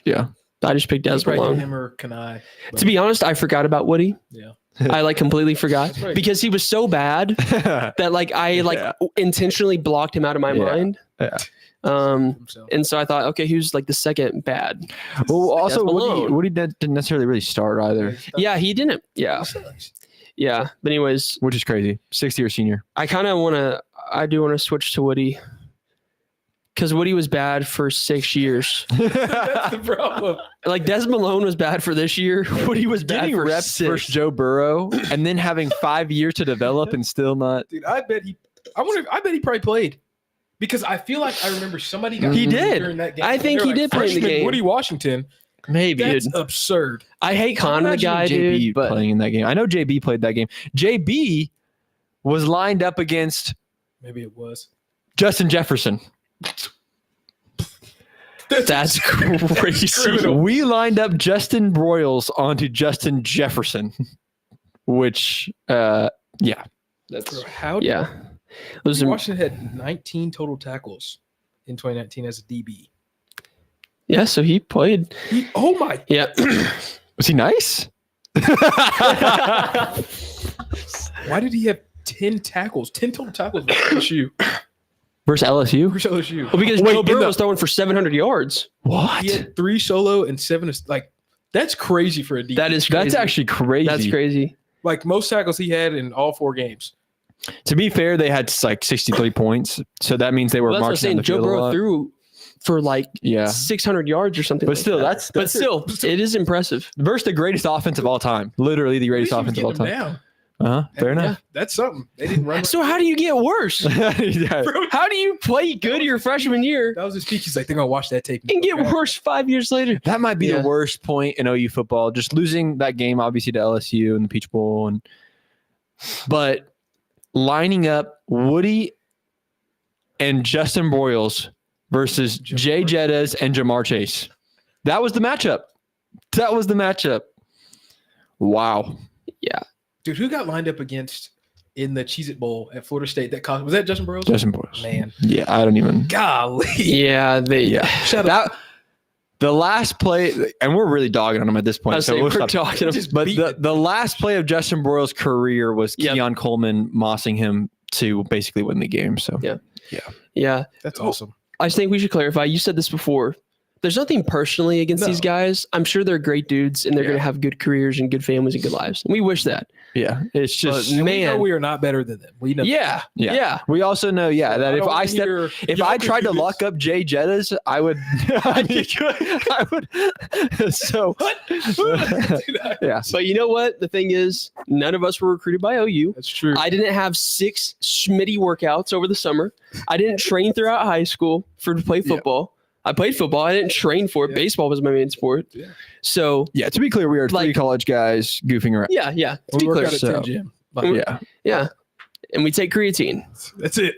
Yeah. I just picked Des Malone. Him or Kanai. To be honest, I forgot about Woody. Yeah. I like completely forgot That's right. because he was so bad that like I intentionally blocked him out of my mind. Yeah. And so I thought, okay, who's like the second bad? Well, also Malone. Woody didn't necessarily really start either, Yeah, he didn't. Yeah. Yeah. But anyways, which is crazy. 6th year senior. I do want to switch to Woody because Woody was bad for 6 years. That's the problem. Like Des Malone was bad for this year. Woody was bad Getting for reps 6. versus Joe Burrow and then having 5 years to develop and still not. Dude, I bet he probably played. Because I feel like I remember somebody got He injured did. during that game. I think he did play in the freshman game. Woody Washington. Maybe. That's Dude. absurd. I hate calling the guy, JB dude. But playing in that game. I know JB played that game. JB was lined up against Maybe it was. Justin Jefferson. that's crazy. We lined up Justin Broyles onto Justin Jefferson, which, that's Bro, how did Yeah. Listen, Washington had 19 total tackles in 2019 as a DB. yeah, so he played. Oh my! Yeah. was he nice? Why did he have 10 tackles? 10 total tackles with LSU. Versus LSU? Versus LSU. Well, because Wait, Joe Burrow in the- was throwing for 700 yards. What? He had 3 solo and 7. Like that's crazy for a DB. That is crazy. That's actually crazy. That's crazy. like most tackles he had in all 4 games. To be fair, they had like 63 points, so that means they were Well, that's what I'm marching on saying. the Joe field a Burrow lot. threw for like Yeah. 600 yards or something. But like still, that. that's But still, it is impressive. versus the greatest offense of all time. Literally the greatest At least offense he of all was time. getting him Fair down. enough. That's something. They didn't run. So how do you get worse? Yeah. How do you play good your freshman year That was his peak. He's like, they're gonna watch that tape and get worse 5 years later? That might be Yeah. the worst point in OU football. Just losing that game, obviously, to LSU and the Peach Bowl, but lining up Woody and Justin Broyles versus Jay Jettas and Jamar Chase. That was the matchup. Wow. Yeah. Dude, who got lined up against in the Cheez-It Bowl at Florida State? Was that Justin Broyles? Justin Broyles. Man. Yeah, I don't even. Golly. Yeah. Shout out. The last play, and we're really dogging on him at this point. So we're talking. But the last play of Justin Broyles' career was Keon Coleman mossing him to basically win the game. So yeah, That's awesome. I think we should clarify. You said this before. There's nothing personally against these guys. I'm sure they're great dudes and they're going to have good careers and good families and good lives. We wish that. Yeah, it's just we know we are not better than them. We know. Yeah. We also know, that if I tried to lock up Jay Jettas, I would. I would. So. Yeah. But you know what? The thing is, none of us were recruited by OU. That's true. I didn't have 6 Schmitty workouts over the summer. I didn't train throughout high school to play football. I played football. I didn't train for it. Baseball was my main sport. Yeah. So to be clear, we are 3 college guys goofing around. Yeah. To be clear, so, gym. Yeah. And we take creatine. That's it.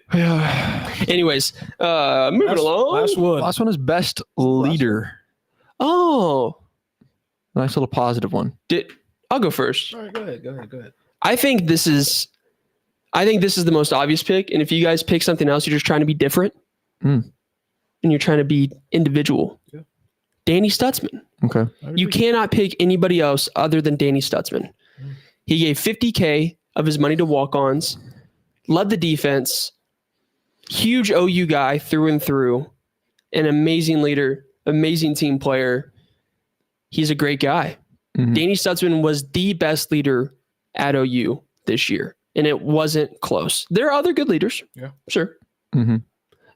Anyways, moving along. Last one is best leader. Oh, nice little positive one. I'll go first. All right, go ahead. I think this is the most obvious pick. And if you guys pick something else, you're just trying to be different. And you're trying to be individual. Yeah. Danny Stutzman. Okay. You cannot pick anybody else other than Danny Stutzman. He gave $50K of his money to walk-ons, led the defense, huge OU guy through and through, an amazing leader, amazing team player. He's a great guy. Danny Stutzman was the best leader at OU this year, and it wasn't close. There are other good leaders. Yeah. Sure.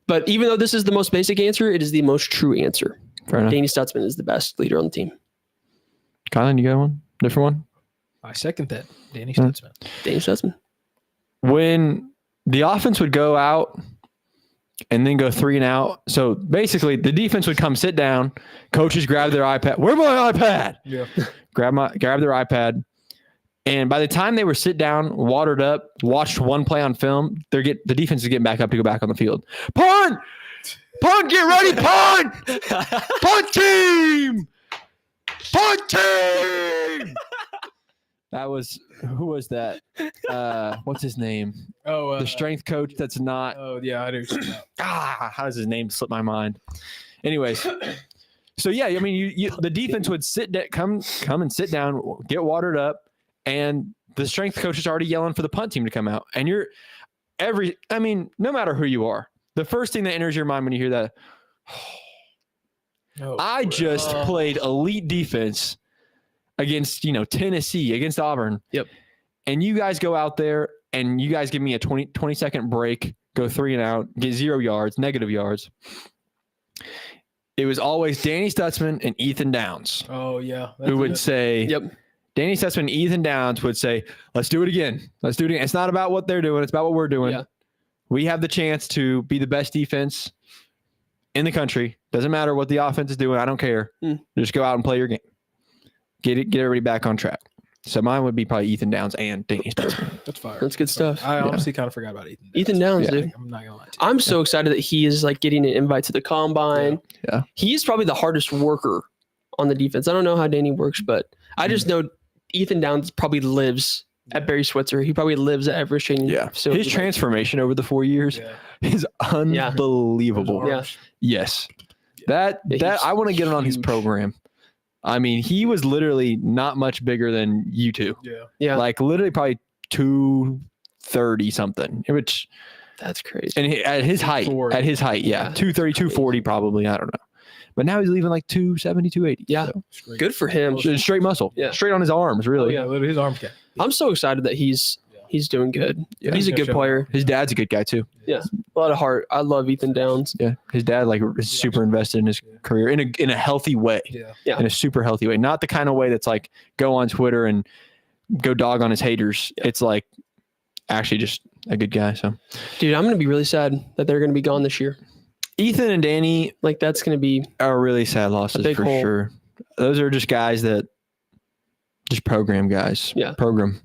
But even though this is the most basic answer, it is the most true answer. Fair enough. Danny Stutzman is the best leader on the team. Kylan, you got one? Different one? I second that. Danny Stutzman. Danny Stutzman. When the offense would go out and then go 3 and out, so basically the defense would come sit down, coaches grab their iPad. Where's my iPad? Yeah. grab their iPad. And by the time they were sit down, watered up, watched one play on film, the defense is getting back up to go back on the field. Punt! Punt! Get ready! Punt! Punt team! Punt team! Who was that? What's his name? Oh, the strength coach. That's not. Oh yeah, I do. How does his name slip my mind? Anyways, so yeah, I mean, the defense would come and sit down, get watered up. And the strength coach is already yelling for the punt team to come out. And no matter who you are, the first thing that enters your mind when you hear that, I just played elite defense against, Tennessee, against Auburn. Yep. And you guys go out there and you guys give me a 20-second break, go 3 and out, get 0 yards, negative yards. It was always Danny Stutzman and Ethan Downs. Oh, yeah. Who would say, yep. Danny Stutzman and Ethan Downs would say, let's do it again. Let's do it again. It's not about what they're doing. It's about what we're doing. Yeah. We have the chance to be the best defense in the country. Doesn't matter what the offense is doing. I don't care. Just go out and play your game. Get everybody back on track. So mine would be probably Ethan Downs and Danny Stutzman. That's fire. That's good stuff. I honestly kind of forgot about Ethan Downs. Ethan Downs, dude. I'm not going to lie to you. I'm so excited that he is getting an invite to the combine. Yeah. He's probably the hardest worker on the defense. I don't know how Danny works, but I just know Ethan Downs probably lives at Barry Switzer. He probably lives at Everest training. Yeah. So his transformation over the 4 years is unbelievable. Yeah. Yes. That I want to get on his program. I mean, he was literally not much bigger than you two. Yeah. Like literally probably 230 something, which that's crazy. And at his height, 230, 240 probably. I don't know. But now he's leaving like 270, 280. Yeah. So. Good for him. Straight muscle. Yeah. Straight on his arms, really. Oh, yeah, literally his arms. I'm so excited that he's doing good. Yeah. He's a good player. His dad's a good guy too. Yeah. A lot of heart. I love Ethan Downs. Yeah. His dad is super invested in his career in a healthy way. Yeah. In a super healthy way. Not the kind of way that's like go on Twitter and go dog on his haters. Yeah. It's like actually just a good guy. So dude, I'm gonna be really sad that they're gonna be gone this year. Ethan and Danny, that's going to be are really sad losses for sure. Those are just guys that just program guys. Yeah. Program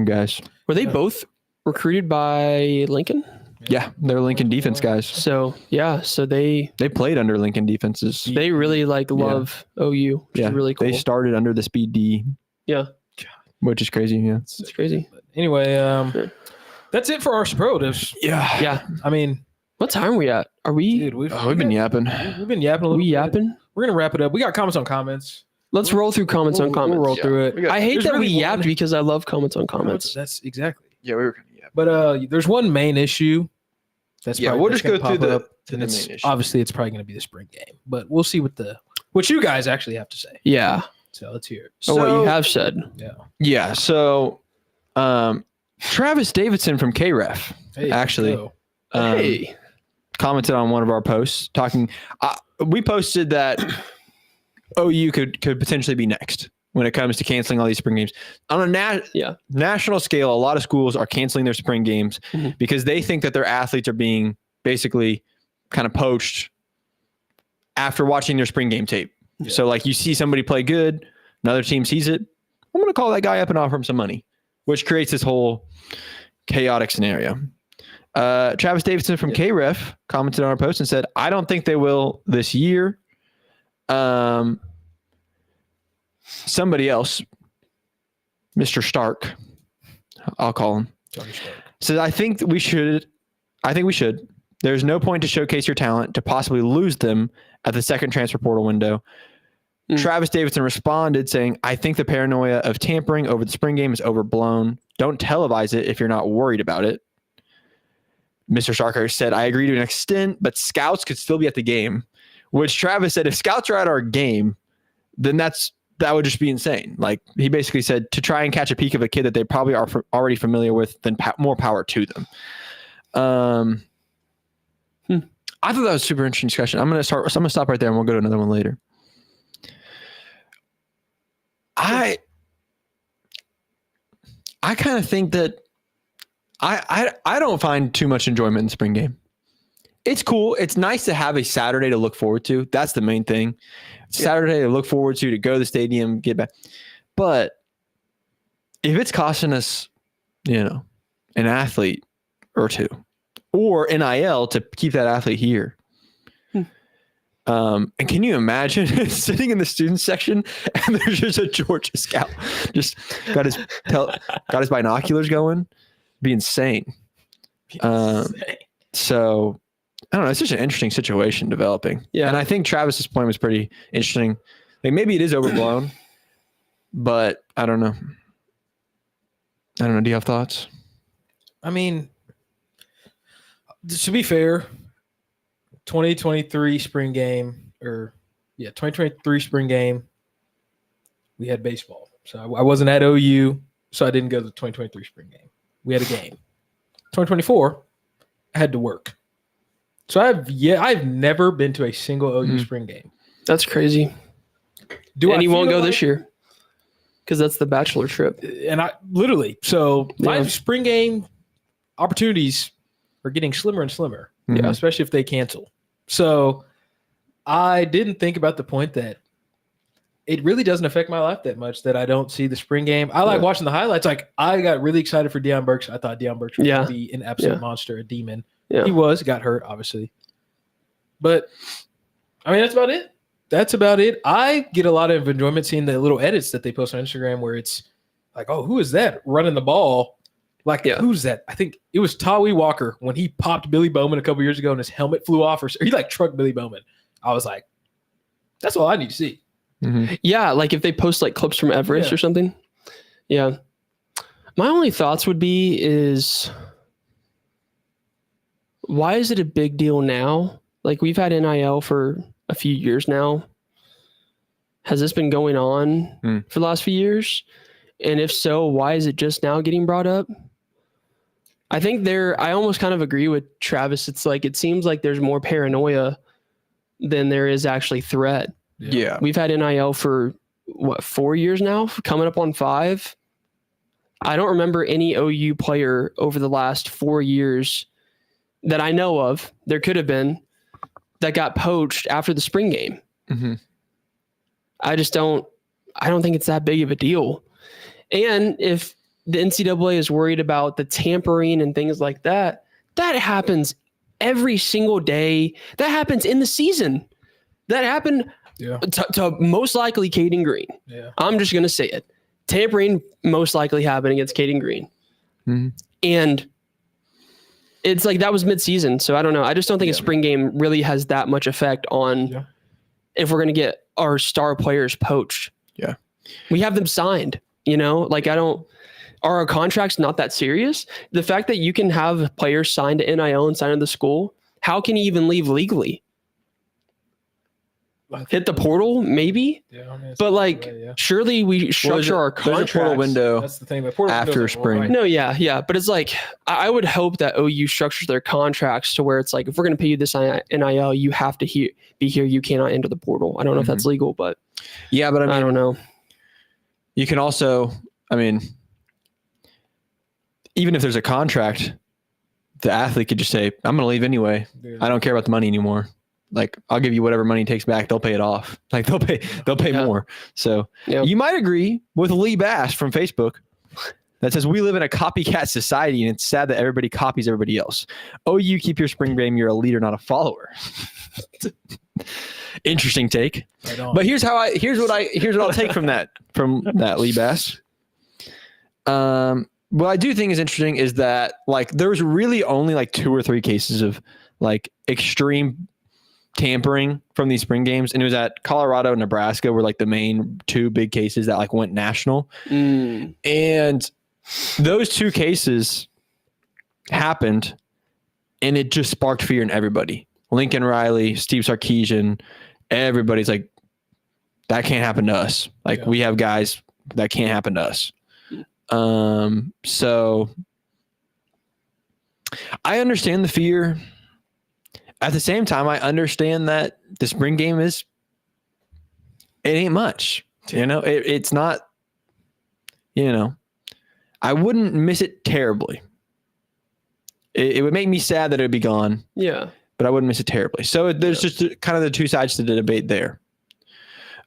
guys. Were they both recruited by Lincoln? Yeah. They're Lincoln defense guys. So they played under Lincoln defenses. They really love OU, which is really cool. They started under the speed D. Yeah. Which is crazy. Yeah. It's crazy. Anyway, that's it for our superlatives. Yeah. Yeah. I mean, What time are we at? Are we? Dude, we've been yapping. We've been yapping a little We bit. yapping? We're gonna wrap it up. We got comments on comments. Let's roll through comments on comments. We'll roll through it. I hate There's that we really yapped one- because I love comments on comments. That's exactly. Yeah, we were kind of yapping. But there's one main issue. That's Yeah, probably- we'll that's just go gonna through pop the up, to and the it's- main issue. Obviously, it's probably going to be the spring game, but we'll see what you guys actually have to say. Yeah. So let's hear it. So what you have said. Yeah. So, Travis Davidson from KREF Hey, actually go. Hey. commented on one of our posts talking. We posted that OU could potentially be next when it comes to canceling all these spring games on a national scale. A lot of schools are canceling their spring games because they think that their athletes are being basically kind of poached after watching their spring game tape. Yeah. So like you see somebody play good, another team sees it. I'm going to call that guy up and offer him some money, which creates this whole chaotic scenario. Travis Davidson from KREF commented on our post and said, I don't think they will this year. Somebody else, Mr. Stark, I'll call him, Johnny Stark. said, I think we should. There's no point to showcase your talent to possibly lose them at the second transfer portal window. Travis Davidson responded saying, I think the paranoia of tampering over the spring game is overblown. Don't televise it if you're not worried about it. Mr. Starker said, I agree to an extent, but scouts could still be at the game, which Travis said, if scouts are at our game, then that would just be insane. Like he basically said to try and catch a peek of a kid that they probably are already familiar with, then more power to them. I thought that was a super interesting discussion. I'm going to stop right there and we'll go to another one later. I kind of think that I don't find too much enjoyment in the spring game. It's cool. It's nice to have a Saturday to look forward to. That's the main thing. Saturday to look forward to go to the stadium, get back. But if it's costing us, an athlete or two or NIL to keep that athlete here. And can you imagine sitting in the student section and there's just a Georgia scout just got his binoculars going? Be insane. So I don't know. It's just an interesting situation developing. Yeah. And I think Travis's point was pretty interesting. Like maybe it is overblown, but I don't know. Do you have thoughts? I mean, to be fair, 2023 spring game 2023 spring game, we had baseball. So I wasn't at OU, so I didn't go to the 2023 spring game. We had a game. 2024, I had to work. So I've never been to a single OU spring game. That's crazy. And he won't go this year because that's the bachelor trip. And my spring game opportunities are getting slimmer and slimmer, especially if they cancel. So I didn't think about the point that it really doesn't affect my life that much that I don't see the spring game. I like watching the highlights. Like I got really excited for Deion Burks. I thought Deion Burks would be an absolute monster, a demon. Yeah. He got hurt, obviously. But I mean, that's about it. I get a lot of enjoyment seeing the little edits that they post on Instagram where it's like, oh, who is that running the ball? Like, who's that? I think it was Tawi Walker when he popped Billy Bowman a couple years ago and his helmet flew off, or he like trucked Billy Bowman. I was like, that's all I need to see. Mm-hmm. Yeah, like if they post like clips from Everest or something. Yeah. My only thoughts would be is why is it a big deal now? Like we've had NIL for a few years now. Has this been going on for the last few years? And if so, why is it just now getting brought up? I think I almost kind of agree with Travis. It's like, it seems like there's more paranoia than there is actually threat. Yeah. We've had NIL for 4 years now, coming up on 5. I don't remember any OU player over the last 4 years that I know of. There could have been that got poached after the spring game. Mm-hmm. I don't think it's that big of a deal. And if the NCAA is worried about the tampering and things like that, that happens every single day. That happens in the season. That happened to most likely Caden Green. Yeah. I'm just going to say it. Tampering most likely happened against Caden Green. Mm-hmm. And it's like that was mid-season, so I don't know. I just don't think a spring game really has that much effect on if we're going to get our star players poached. Yeah. We have them signed, like are our contracts not that serious? The fact that you can have players signed to NIL and signed to the school, how can you even leave legally? Hit the portal, maybe, but surely we structure our contracts. There's a portal window. That's the thing. After spring. Right? No, yeah, but it's like I would hope that OU structures their contracts to where it's like if we're going to pay you this NIL, you have to be here. You cannot enter the portal. I don't know if that's legal, but yeah, but I don't know. You can also, even if there's a contract, the athlete could just say, "I'm going to leave anyway. I don't care about the money anymore." Like, I'll give you whatever money it takes back. They'll pay it off. Like they'll pay more. So you might agree with Lee Bass from Facebook that says we live in a copycat society and it's sad that everybody copies everybody else. Oh, you keep your spring game. You're a leader, not a follower. Interesting take. But here's what I'll take from that Lee Bass. What I do think is interesting is that like there's really only like 2 or 3 cases of like extreme tampering from these spring games, and it was at Colorado and Nebraska were like the main 2 big cases that like went national. And those 2 cases happened and it just sparked fear in everybody. Lincoln Riley, Steve Sarkisian, everybody's like, that can't happen to us. Like we have guys that can't happen to us. So I understand the fear. At the same time, I understand that the spring game it ain't much, it's not, I wouldn't miss it terribly. It would make me sad that it would be gone. Yeah. But I wouldn't miss it terribly. So there's just kind of the 2 sides to the debate there.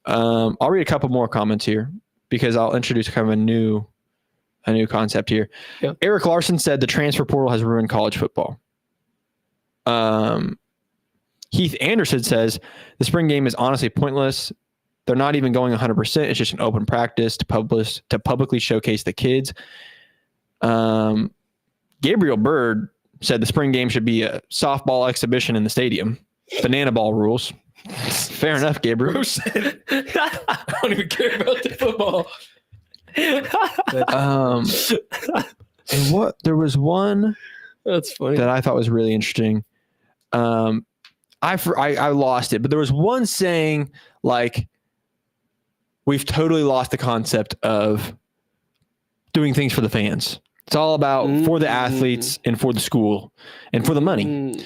I'll read a couple more comments here because I'll introduce kind of a new concept here. Yeah. Eric Larson said the transfer portal has ruined college football. Heath Anderson says the spring game is honestly pointless. They're not even going 100%. It's just an open practice to publicly showcase the kids. Gabriel Bird said the spring game should be a softball exhibition in the stadium. Banana ball rules. Fair enough, Gabriel. Who said it? I don't even care about the football. And there was one that's funny that I thought was really interesting. I lost it, but there was one saying like we've totally lost the concept of doing things for the fans. It's all about for the athletes and for the school and for the money,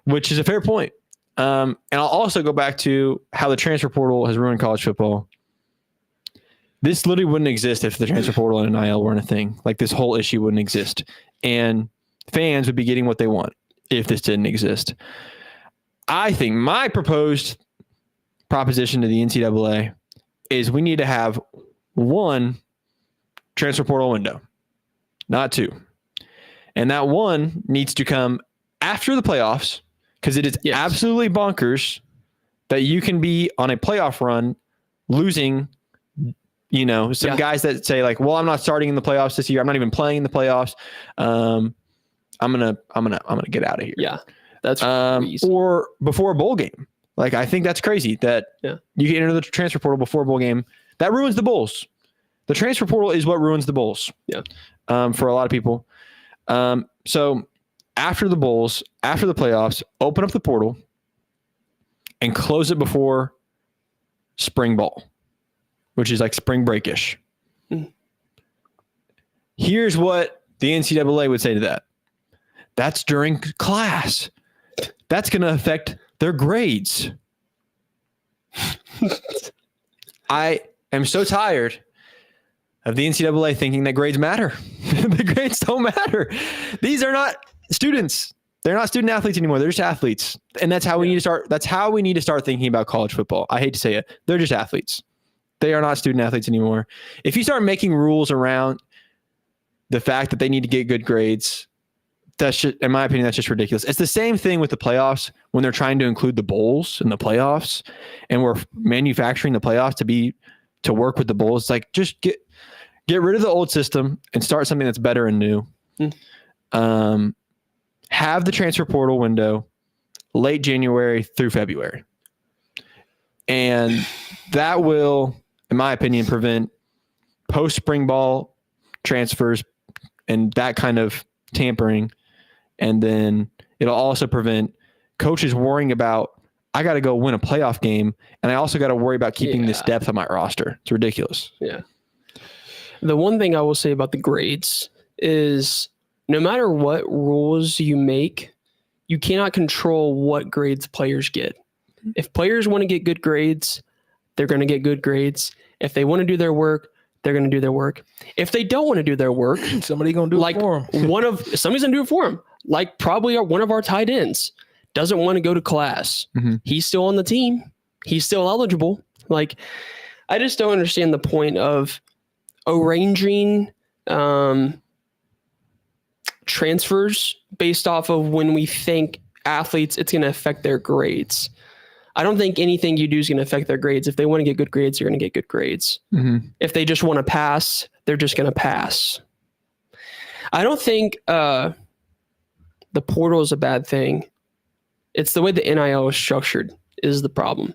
which is a fair point. And I'll also go back to how the transfer portal has ruined college football. This literally wouldn't exist if the transfer portal and NIL weren't a thing. Like this whole issue wouldn't exist. And fans would be getting what they want if this didn't exist. I think my proposed proposition to the NCAA is we need to have 1 transfer portal window, not 2. And that 1 needs to come after the playoffs because it is absolutely bonkers that you can be on a playoff run losing some guys that say like, well, I'm not starting in the playoffs this year. I'm not even playing in the playoffs. I'm gonna get out of here. Yeah, that's crazy. Or before a bowl game. Like I think that's crazy that you can enter the transfer portal before a bowl game. That ruins the bowls. The transfer portal is what ruins the bowls. Yeah. For a lot of people. So after the bowls, after the playoffs, open up the portal and close it before spring ball, which is like spring break-ish. Here's what the NCAA would say to that. That's during class. That's going to affect their grades. I am so tired of the NCAA thinking that grades matter. The grades don't matter. These are not students. They're not student athletes anymore. They're just athletes. And that's how we need to start. That's how we need to start thinking about college football. I hate to say it. They're just athletes. They are not student athletes anymore. If you start making rules around the fact that they need to get good grades, that's just, in my opinion, that's just ridiculous. It's the same thing with the playoffs when they're trying to include the bowls in the playoffs and we're manufacturing the playoffs to work with the bowls. It's like, just get rid of the old system and start something that's better and new. have the transfer portal window late January through February. And that will, in my opinion, prevent post-spring ball transfers and that kind of tampering. And then it'll also prevent coaches worrying about, I got to go win a playoff game, and I also got to worry about keeping this depth on my roster. It's ridiculous. Yeah. The one thing I will say about the grades is no matter what rules you make, you cannot control what grades players get. If players want to get good grades, they're going to get good grades. If they want to do their work, they're going to do their work. If they don't want to do their work, somebody's going to do it for them. Somebody's going to do it for them. Like probably one of our tight ends doesn't want to go to class. Mm-hmm. He's still on the team. He's still eligible. Like, I just don't understand the point of arranging transfers based off of when we think athletes, it's going to affect their grades. I don't think anything you do is going to affect their grades. If they want to get good grades, they're going to get good grades. Mm-hmm. If they just want to pass, they're just going to pass. I don't think the portal is a bad thing. It's the way the NIL is structured is the problem.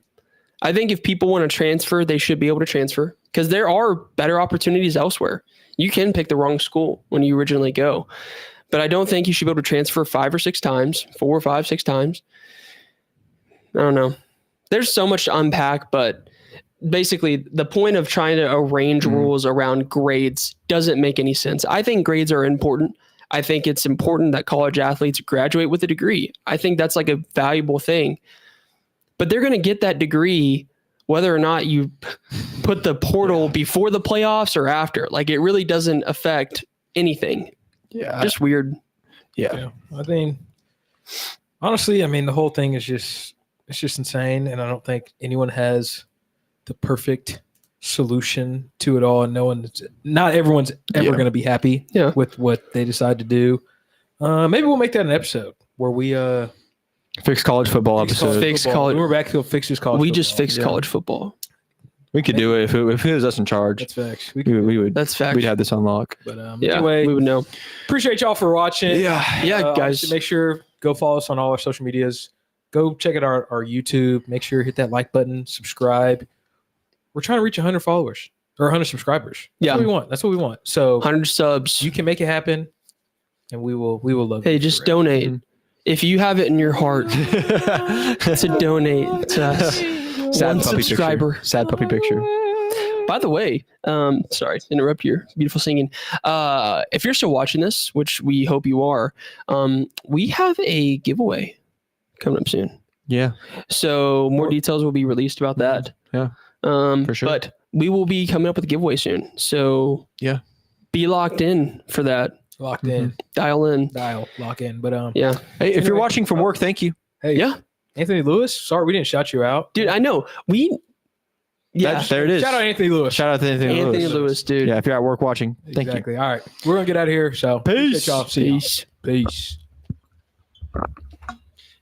I think if people want to transfer, they should be able to transfer because there are better opportunities elsewhere. You can pick the wrong school when you originally go. But I don't think you should be able to transfer 5 or 6 times, 4, 5, 6 times. I don't know. There's so much to unpack, but basically the point of trying to arrange rules around grades doesn't make any sense. I think grades are important. I think it's important that college athletes graduate with a degree. I think that's like a valuable thing. But they're going to get that degree whether or not you put the portal before the playoffs or after. Like it really doesn't affect anything. Yeah. Just weird. Yeah. I mean, honestly, the whole thing is it's just insane. And I don't think anyone has the perfect solution to it all. And not everyone's ever going to be happy with what they decide to do. Maybe we'll make that an episode where we fix college football episode. Fix college. Boomer Backfield fixes college We football. just fixed college football. We could do it if it was us in charge. That's facts. We would. That's facts. We'd have this on lock. But anyway, we would know. Appreciate y'all for watching. Yeah, guys. Make sure go follow us on all our social medias. Go check out our YouTube. Make sure you hit that like button. Subscribe. We're trying to reach 100 followers or 100 subscribers. That's what we want. That's what we want. So 100 subs. You can make it happen, and we will love. Hey, just donate if you have it in your heart to donate to us. Sad puppy subscriber. Picture. Sad puppy picture. By the way, sorry to interrupt your beautiful singing. If you're still watching this, which we hope you are, we have a giveaway coming up soon. Yeah. So more details will be released about that. Yeah. For sure. But we will be coming up with a giveaway soon. So yeah, be locked in for that. Locked in. Lock in. But yeah. Hey, if you're watching from work, thank you. Hey, yeah. Anthony Lewis. Sorry, we didn't shout you out, dude. I know there it is. Shout out Anthony Lewis. Shout out to Anthony Lewis, dude. Yeah, if you're at work watching, thank you. All right, we're gonna get out of here. So peace. Y'all. Peace.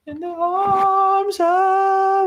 In the arms of